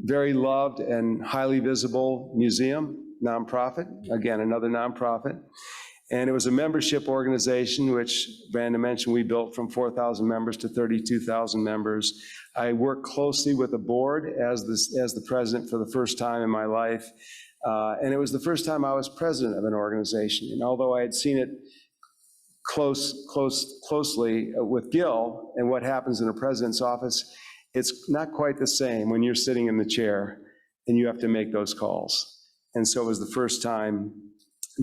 very loved and highly visible museum, nonprofit, again, another nonprofit. And it was a membership organization, which Brandon mentioned, we built from 4,000 members to 32,000 members. I worked closely with the board as the president for the first time in my life. And it was the first time I was president of an organization. And although I had seen it closely with Gil and what happens in a president's office, it's not quite the same when you're sitting in the chair and you have to make those calls. And so it was the first time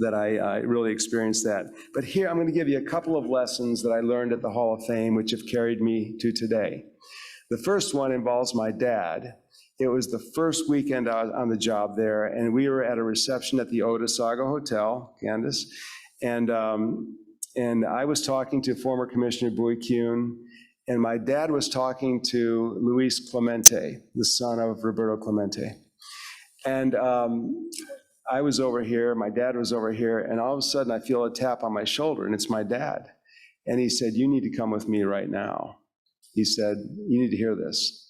that I really experienced that. But here, I'm going to give you a couple of lessons that I learned at the Hall of Fame, which have carried me to today. The first one involves my dad. It was the first weekend I was on the job there, and we were at a reception at the Otasago Hotel, Candace, and I was talking to former Commissioner Bowie Kuhn, and my dad was talking to Luis Clemente, the son of Roberto Clemente. And I was over here, my dad was over here, and all of a sudden I feel a tap on my shoulder, and it's my dad. And he said, "You need to come with me right now." He said, "You need to hear this."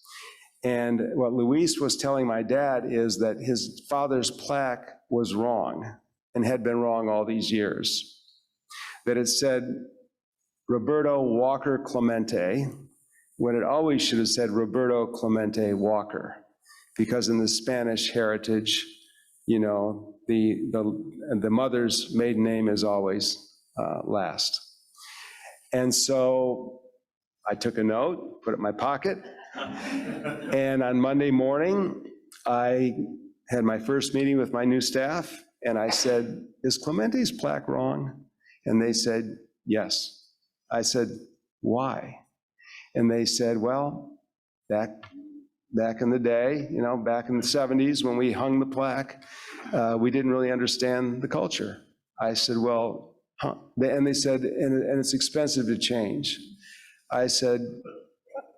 And what Luis was telling my dad is that his father's plaque was wrong and had been wrong all these years. That it said Roberto Walker Clemente, when it always should have said Roberto Clemente Walker, because in the Spanish heritage, you know, the mother's maiden name is always last. And so I took a note, put it in my pocket, and on Monday morning, I had my first meeting with my new staff, and I said, "Is Clemente's plaque wrong?" And they said, "Yes." I said, "Why?" And they said, "Well, back in the day, you know, back in the 70s when we hung the plaque, we didn't really understand the culture." I said, "Well," and they said, and it's expensive to change. I said,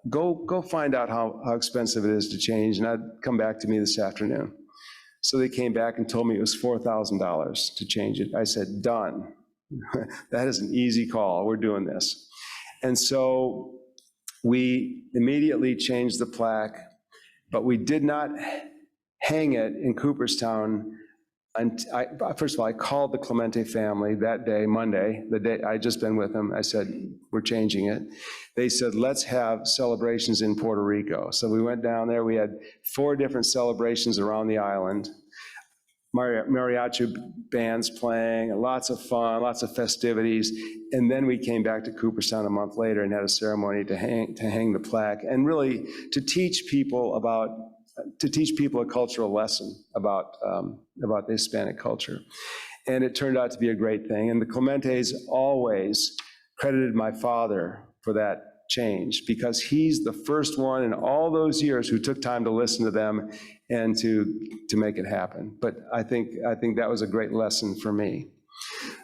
go find out how expensive it is to change, and I'd come back to me this afternoon. So they came back and told me it was $4,000 to change it. I said, done. That is an easy call. We're doing this. And so we immediately changed the plaque, but we did not hang it in Cooperstown. And first of all, I called the Clemente family that day, Monday, the day I'd just been with them. I said, we're changing it. They said, let's have celebrations in Puerto Rico. So we went down there. We had 4 different celebrations around the island. Mariachi bands playing, lots of fun, lots of festivities. And then we came back to Cooperstown a month later and had a ceremony to hang the plaque, and really to teach people a cultural lesson about the Hispanic culture. And it turned out to be a great thing. And the Clementes always credited my father for that change, because he's the first one in all those years who took time to listen to them and to make it happen. But I think that was a great lesson for me.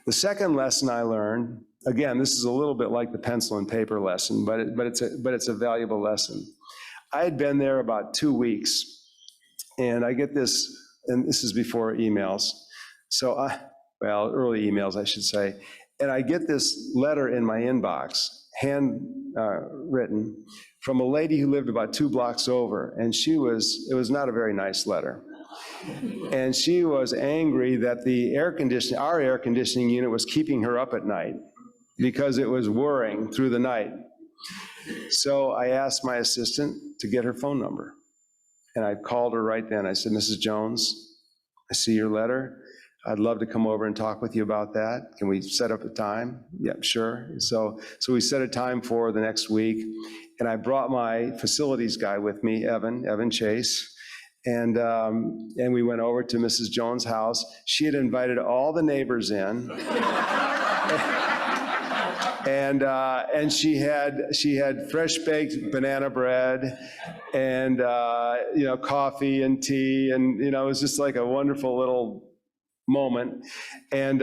The second lesson I learned, again, this is a little bit like the pencil and paper lesson, but it's a valuable lesson. I had been there about 2 weeks, and I get this, and this is before emails. So early emails, I should say. And I get this letter in my inbox, written, from a lady who lived about 2 blocks over. And it was not a very nice letter. And she was angry that our air conditioning unit was keeping her up at night because it was whirring through the night. So I asked my assistant to get her phone number. And I called her right then. I said, "Mrs. Jones, I see your letter. I'd love to come over and talk with you about that. Can we set up a time?" "Yep, sure." So we set a time for the next week. And I brought my facilities guy with me, Evan Chase. And we went over to Mrs. Jones' house. She had invited all the neighbors in. And she had fresh baked banana bread and coffee and tea, and it was just like a wonderful little moment. And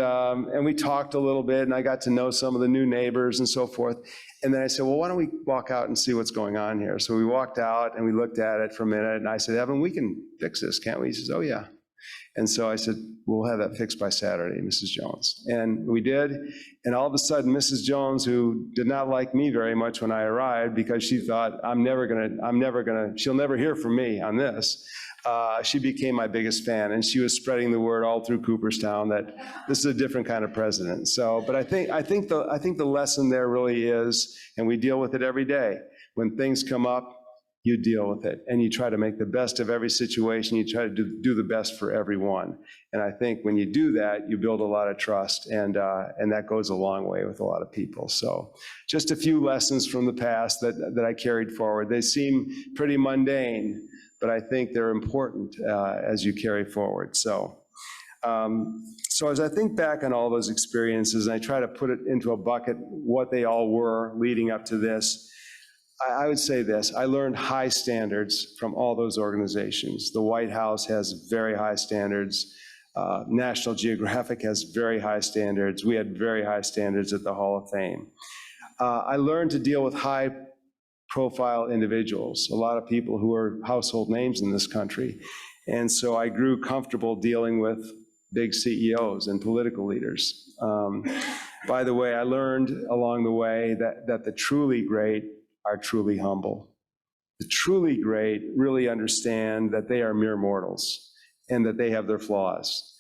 we talked a little bit, and I got to know some of the new neighbors and so forth. And then I said, "Well, why don't we walk out and see what's going on here?" So we walked out and we looked at it for a minute, and I said, "Evan, we can fix this, can't we?" He says, "Oh yeah." And so I said, "We'll have that fixed by Saturday, Mrs. Jones." And we did. And all of a sudden, Mrs. Jones, who did not like me very much when I arrived because she thought, she'll never hear from me on this. She became my biggest fan, and she was spreading the word all through Cooperstown that this is a different kind of president. So, but I think the lesson there really is, and we deal with it every day, when things come up, you deal with it, and you try to make the best of every situation. You try to do the best for everyone. And I think when you do that, you build a lot of trust, and that goes a long way with a lot of people. So just a few lessons from the past that I carried forward. They seem pretty mundane, but I think they're important as you carry forward. So as I think back on all those experiences, and I try to put it into a bucket, what they all were leading up to this, I would say this: I learned high standards from all those organizations. The White House has very high standards. National Geographic has very high standards. We had very high standards at the Hall of Fame. I learned to deal with high-profile individuals, a lot of people who are household names in this country. And so I grew comfortable dealing with big CEOs and political leaders. By the way, I learned along the way that the truly great are truly humble. The truly great really understand that they are mere mortals and that they have their flaws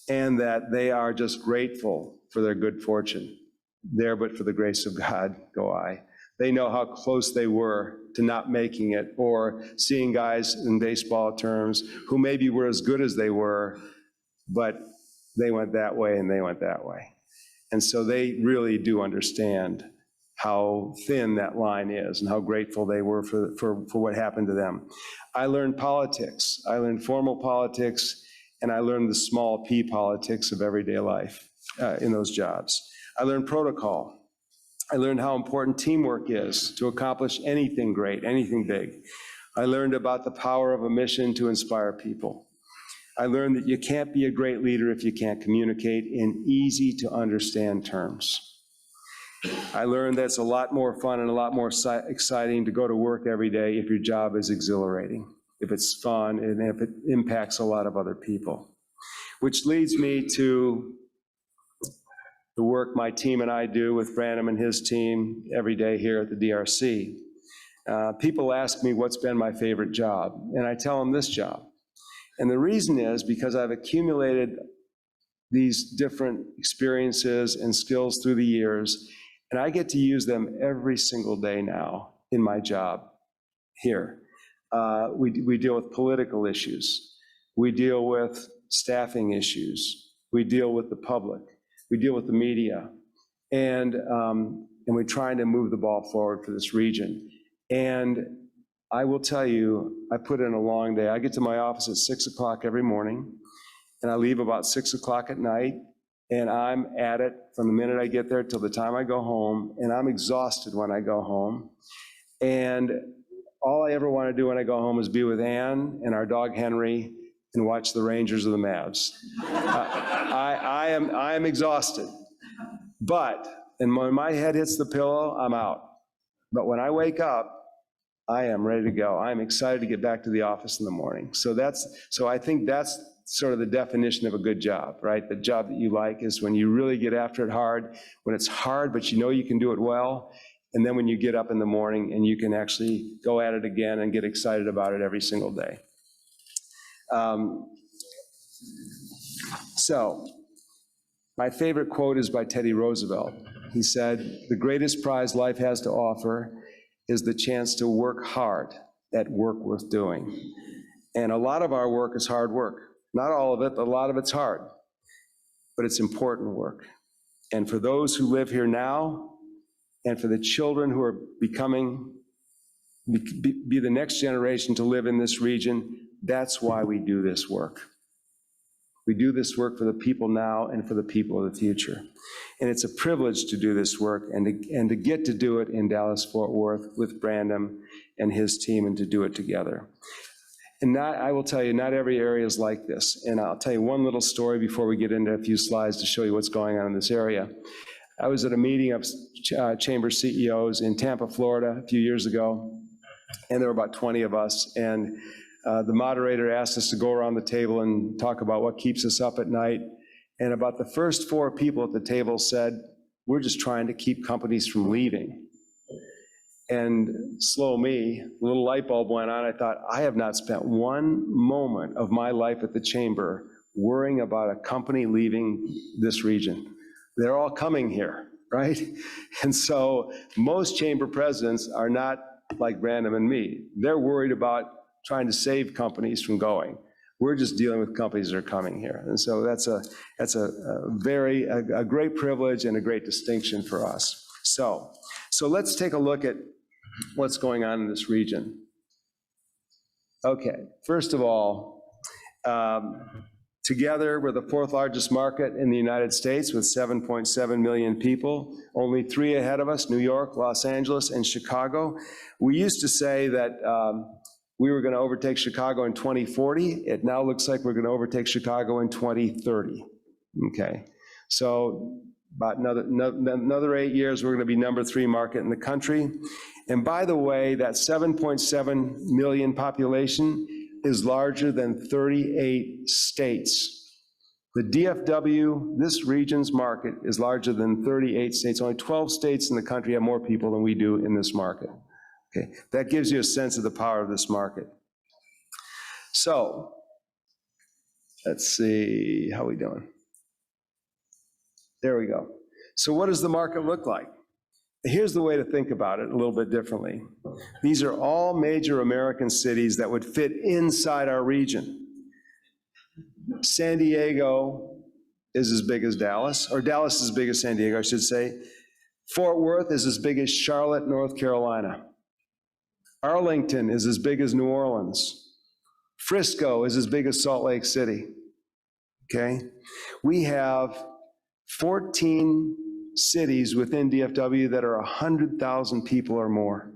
and that they are just grateful for their good fortune. There but for the grace of God go I. They know how close they were to not making it, or seeing guys in baseball terms who maybe were as good as they were, but they went that way and they went that way. And so they really do understand how thin that line is and how grateful they were for what happened to them. I learned politics. I learned formal politics, and I learned the small p politics of everyday life in those jobs. I learned protocol. I learned how important teamwork is to accomplish anything great, anything big. I learned about the power of a mission to inspire people. I learned that you can't be a great leader if you can't communicate in easy to understand terms. I learned that it's a lot more fun and a lot more exciting to go to work every day if your job is exhilarating, if it's fun, and if it impacts a lot of other people. Which leads me to the work my team and I do with Brandon and his team every day here at the DRC. People ask me what's been my favorite job, and I tell them this job. And the reason is because I've accumulated these different experiences and skills through the years, and I get to use them every single day now in my job here. We deal with political issues. We deal with staffing issues. We deal with the public. We deal with the media. And we're trying to move the ball forward for this region. And I will tell you, I put in a long day. I get to my office at 6 o'clock every morning, and I leave about 6 o'clock at night, and I'm at it from the minute I get there till the time I go home, and I'm exhausted when I go home. And all I ever want to do when I go home is be with Ann and our dog Henry and watch the Rangers or the Mavs. I am exhausted. But, and when my head hits the pillow, I'm out. But when I wake up, I am ready to go. I'm excited to get back to the office in the morning. So I think that's sort of the definition of a good job, right? The job that you like is when you really get after it hard, when it's hard, but you know you can do it well. And then when you get up in the morning and you can actually go at it again and get excited about it every single day. So my favorite quote is by Teddy Roosevelt. He said, "The greatest prize life has to offer is the chance to work hard at work worth doing." And a lot of our work is hard work. Not all of it, but a lot of it's hard. But it's important work. And for those who live here now, and for the children who are be the next generation to live in this region, that's why we do this work. We do this work for the people now and for the people of the future. And it's a privilege to do this work and to get to do it in Dallas-Fort Worth with Brandon and his team and to do it together. And I will tell you, not every area is like this. And I'll tell you one little story before we get into a few slides to show you what's going on in this area. I was at a meeting of chamber CEOs in Tampa, Florida a few years ago, and there were about 20 of us. And the moderator asked us to go around the table and talk about what keeps us up at night. And about the first 4 people at the table said, "We're just trying to keep companies from leaving." And slow me, a little light bulb went on. I thought, I have not spent one moment of my life at the chamber worrying about a company leaving this region. They're all coming here, right? And so most chamber presidents are not like Brandon and me. They're worried about trying to save companies from going. We're just dealing with companies that are coming here. And so that's a great privilege and a great distinction for us. So let's take a look at what's going on in this region. Okay, first of all, together we're the 4th largest market in the United States with 7.7 million people, only 3 ahead of us, New York, Los Angeles, and Chicago. We used to say that we were going to overtake Chicago in 2040. It now looks like we're going to overtake Chicago in 2030. Okay, so about another 8 years, we're going to be number 3 market in the country. And by the way, that 7.7 million population is larger than 38 states. The DFW, this region's market, is larger than 38 states. Only 12 states in the country have more people than we do in this market. Okay, that gives you a sense of the power of this market. So, let's see, how are we doing? There we go. So what does the market look like? Here's the way to think about it a little bit differently. These are all major American cities that would fit inside our region. San Diego is as big as Dallas, or Dallas is as big as San Diego, I should say. Fort Worth is as big as Charlotte, North Carolina. Arlington is as big as New Orleans. Frisco is as big as Salt Lake City. Okay? We have 14 cities within DFW that are 100,000 people or more.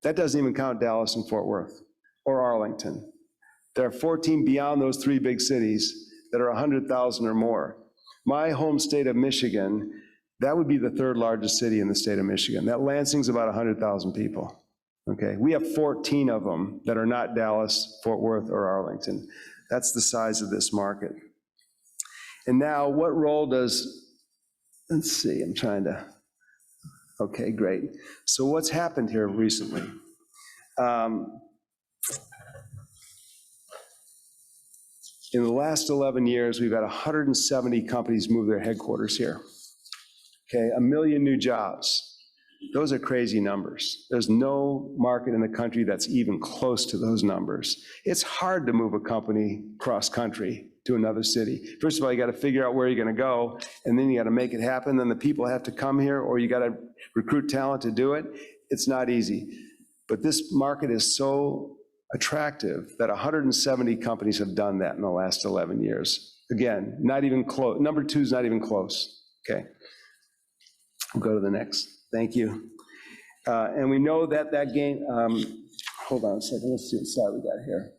That doesn't even count Dallas and Fort Worth or Arlington. There are 14 beyond those three big cities that are 100,000 or more. My home state of Michigan, that would be the third largest city in the state of Michigan. That Lansing's about 100,000 people. Okay, we have 14 of them that are not Dallas, Fort Worth, or Arlington. That's the size of this market. And now, what role does, let's see, I'm trying to, okay, great. So what's happened here recently? In the last 11 years, we've had 170 companies move their headquarters here. Okay, 1 million new jobs. Those are crazy numbers. There's no market in the country that's even close to those numbers. It's hard to move a company cross-country to another city. First of all, you got to figure out where you're going to go, and then you got to make it happen. Then the people have to come here, or you got to recruit talent to do it. It's not easy. But this market is so attractive that 170 companies have done that in the last 11 years. Again, not even close. Number two is not even close. Okay. We'll go to the next. Thank you. And we know that that gain, hold on a second, let's see what slide we got here.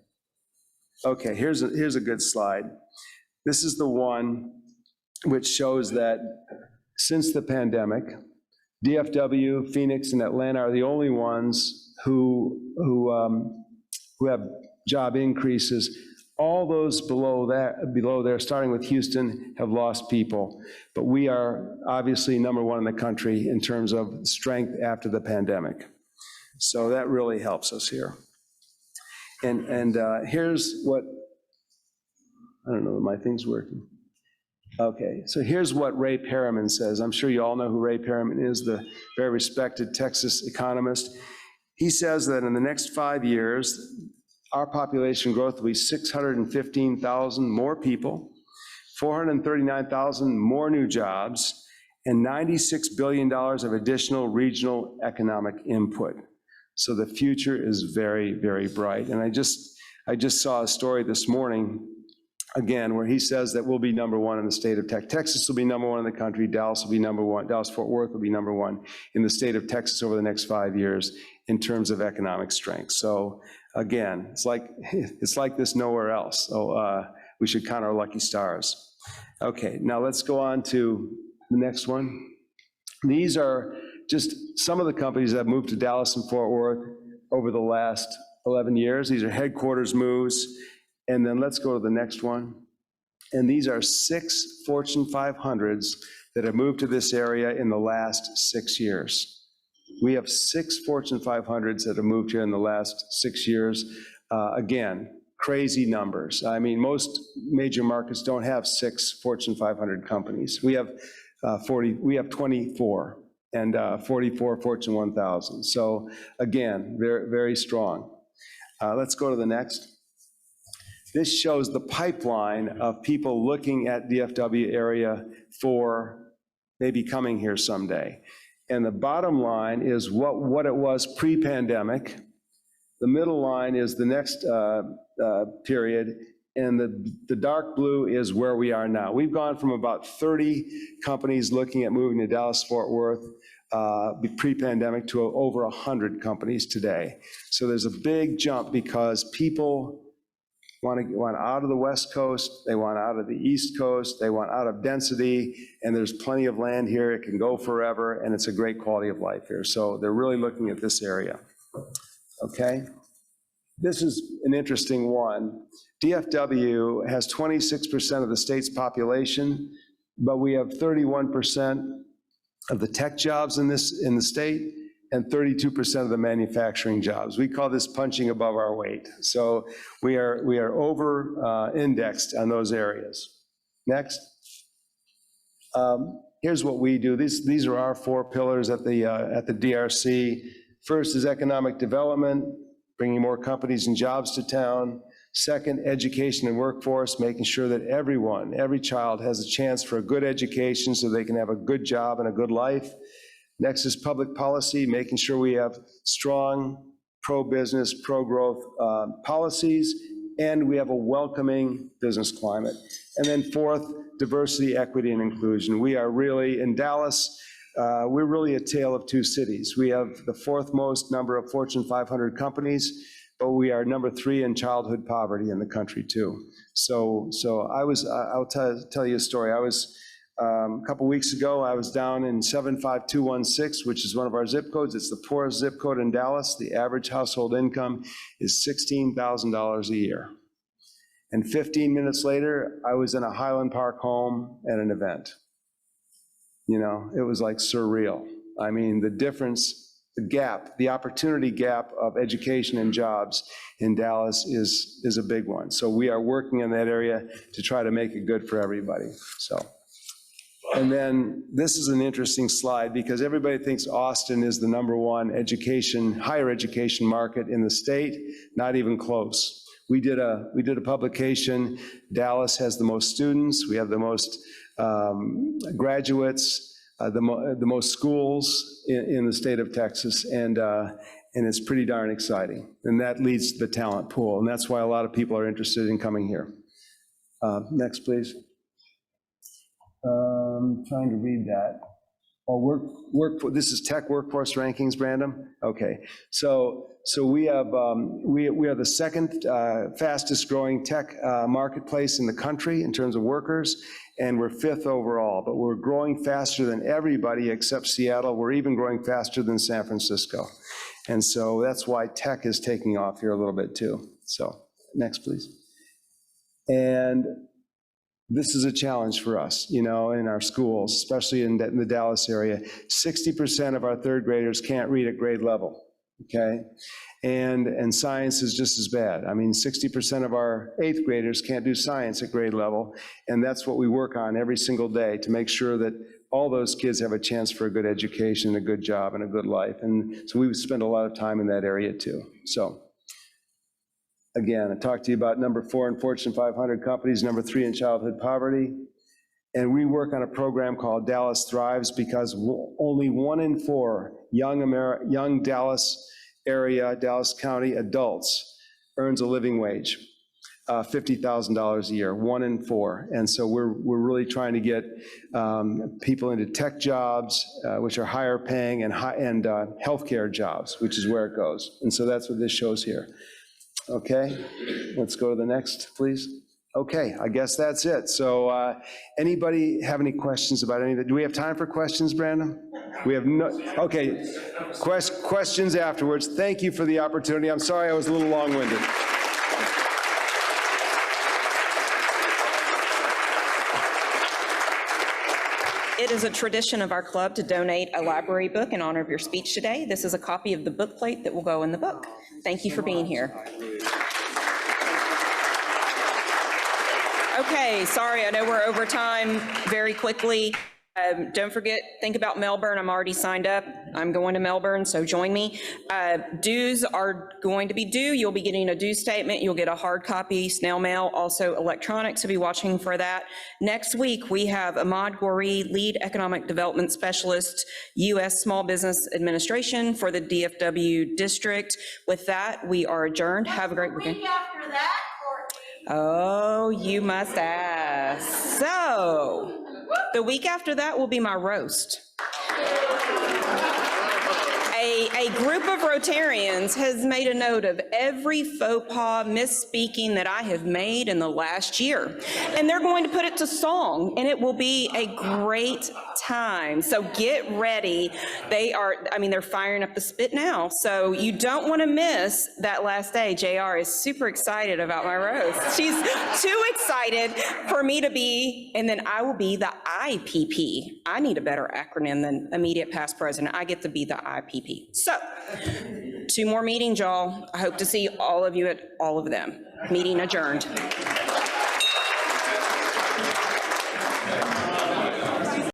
Okay, here's a good slide. This is the one which shows that since the pandemic, DFW, Phoenix, and Atlanta are the only ones who have job increases. All those below there, starting with Houston, have lost people. But we are obviously number one in the country in terms of strength after the pandemic. So that really helps us here. And here's what, I don't know if my thing's working. Okay, so here's what Ray Perriman says. I'm sure you all know who Ray Perriman is, the very respected Texas economist. He says that in the next 5 years, our population growth will be 615,000 more people, 439,000 more new jobs, and $96 billion of additional regional economic input. So the future is very, very bright. And I just saw a story this morning, again, where he says that we'll be number one in the state of Texas. Texas will be number one in the country. Dallas will be number one. Dallas-Fort Worth will be number one in the state of Texas over the next 5 years in terms of economic strength. So again, it's like this nowhere else. So we should count our lucky stars. Okay, now let's go on to the next one. These are just some of the companies that have moved to Dallas and Fort Worth over the last 11 years. These are headquarters moves. And then let's go to the next one. And these are 6 Fortune 500s that have moved to this area in the last 6 years. We have 6 Fortune 500s that have moved here in the last 6 years. Again, crazy numbers. I mean, most major markets don't have 6 Fortune 500 companies. We have 24 and 44 Fortune 1000. So again, very, very strong. Let's go to the next. This shows the pipeline of people looking at DFW area for maybe coming here someday. And the bottom line is what it was pre-pandemic. The middle line is the next period, and the dark blue is where we are now. We've gone from about 30 companies looking at moving to Dallas-Fort Worth pre-pandemic to over 100 companies today. So there's a big jump because people want out of the West Coast, they want out of the East Coast, they want out of density, and there's plenty of land here, it can go forever, and it's a great quality of life here. So they're really looking at this area, okay? This is an interesting one. DFW has 26% of the state's population, but we have 31% of the tech jobs in the state, and 32% of the manufacturing jobs. We call this punching above our weight. So we are over indexed on those areas. Next. Here's what we do. These are our 4 pillars at the DRC. First is economic development, bringing more companies and jobs to town. Second, education and workforce, making sure that every child has a chance for a good education so they can have a good job and a good life. Next is public policy, making sure we have strong pro-business, pro-growth policies, and we have a welcoming business climate. And then fourth, diversity, equity, and inclusion. We are really, in Dallas, we're really a tale of 2 cities. We have the 4th most number of Fortune 500 companies, but we are number 3 in childhood poverty in the country too. So I'll tell you a story. I was, a couple weeks ago, I was down in 75216, which is one of our zip codes. It's the poorest zip code in Dallas. The average household income is $16,000 a year. And 15 minutes later, I was in a Highland Park home at an event. You know, it was like surreal. I mean, the difference, the gap, the opportunity gap of education and jobs in Dallas is a big one. So we are working in that area to try to make it good for everybody. So, and then this is an interesting slide because everybody thinks Austin is the #1 education, higher education market in the state. Not even close. We did a publication. Dallas has the most students. We have the most graduates, the most schools in the state of Texas, and it's pretty darn exciting. And that leads to the talent pool, and that's why a lot of people are interested in coming here. Next, please. Trying to read that. Oh, this is tech workforce rankings, Brandon? Okay, so we are the 2nd fastest growing tech marketplace in the country in terms of workers, and we're 5th overall, but we're growing faster than everybody except Seattle. We're even growing faster than San Francisco. And so that's why tech is taking off here a little bit too. So next, please. And this is a challenge for us, you know, in our schools, especially in the Dallas area. 60% of our 3rd graders can't read at grade level, okay? And science is just as bad. I mean, 60% of our 8th graders can't do science at grade level, and that's what we work on every single day to make sure that all those kids have a chance for a good education, a good job, and a good life. And so we spend a lot of time in that area too. So again, I talked to you about #4 in Fortune 500 companies, #3 in childhood poverty. And we work on a program called Dallas Thrives because only 1 in 4 young Dallas area, Dallas County adults earns a living wage, $50,000 a year, 1 in 4. And so we're really trying to get people into tech jobs, which are higher paying, and healthcare jobs, which is where it goes. And so that's what this shows here. Okay, let's go to the next, please. Okay, I guess that's it. So anybody have any questions about any of that? Do we have time for questions, Brandon? We have no, okay, questions afterwards. Thank you for the opportunity. I'm sorry I was a little long-winded. It is a tradition of our club to donate a library book in honor of your speech today. This is a copy of the bookplate that will go in the book. Thank you for being here. Okay, sorry, I know we're over time very quickly. Don't forget, think about Melbourne. I'm already signed up. I'm going to Melbourne, so join me. Dues are going to be due. You'll be getting a due statement. You'll get a hard copy, snail mail, also electronic, so be watching for that. Next week, we have Ahmad Gori, Lead Economic Development Specialist, U.S. Small Business Administration for the DFW District. With that, we are adjourned. Have a great weekend. After that, Oh, you must ask. So, the week after that will be my roast. A group of Rotarians has made a note of every faux pas misspeaking that I have made in the last year. And they're going to put it to song, and it will be a great time. So get ready. They're firing up the spit now. So you don't want to miss that last day. JR is super excited about my roast. She's too excited for me to be, and then I will be the IPP. I need a better acronym than immediate past president. I get to be the IPP. So 2 more meetings, y'all. I hope to see all of you at all of them. Meeting adjourned.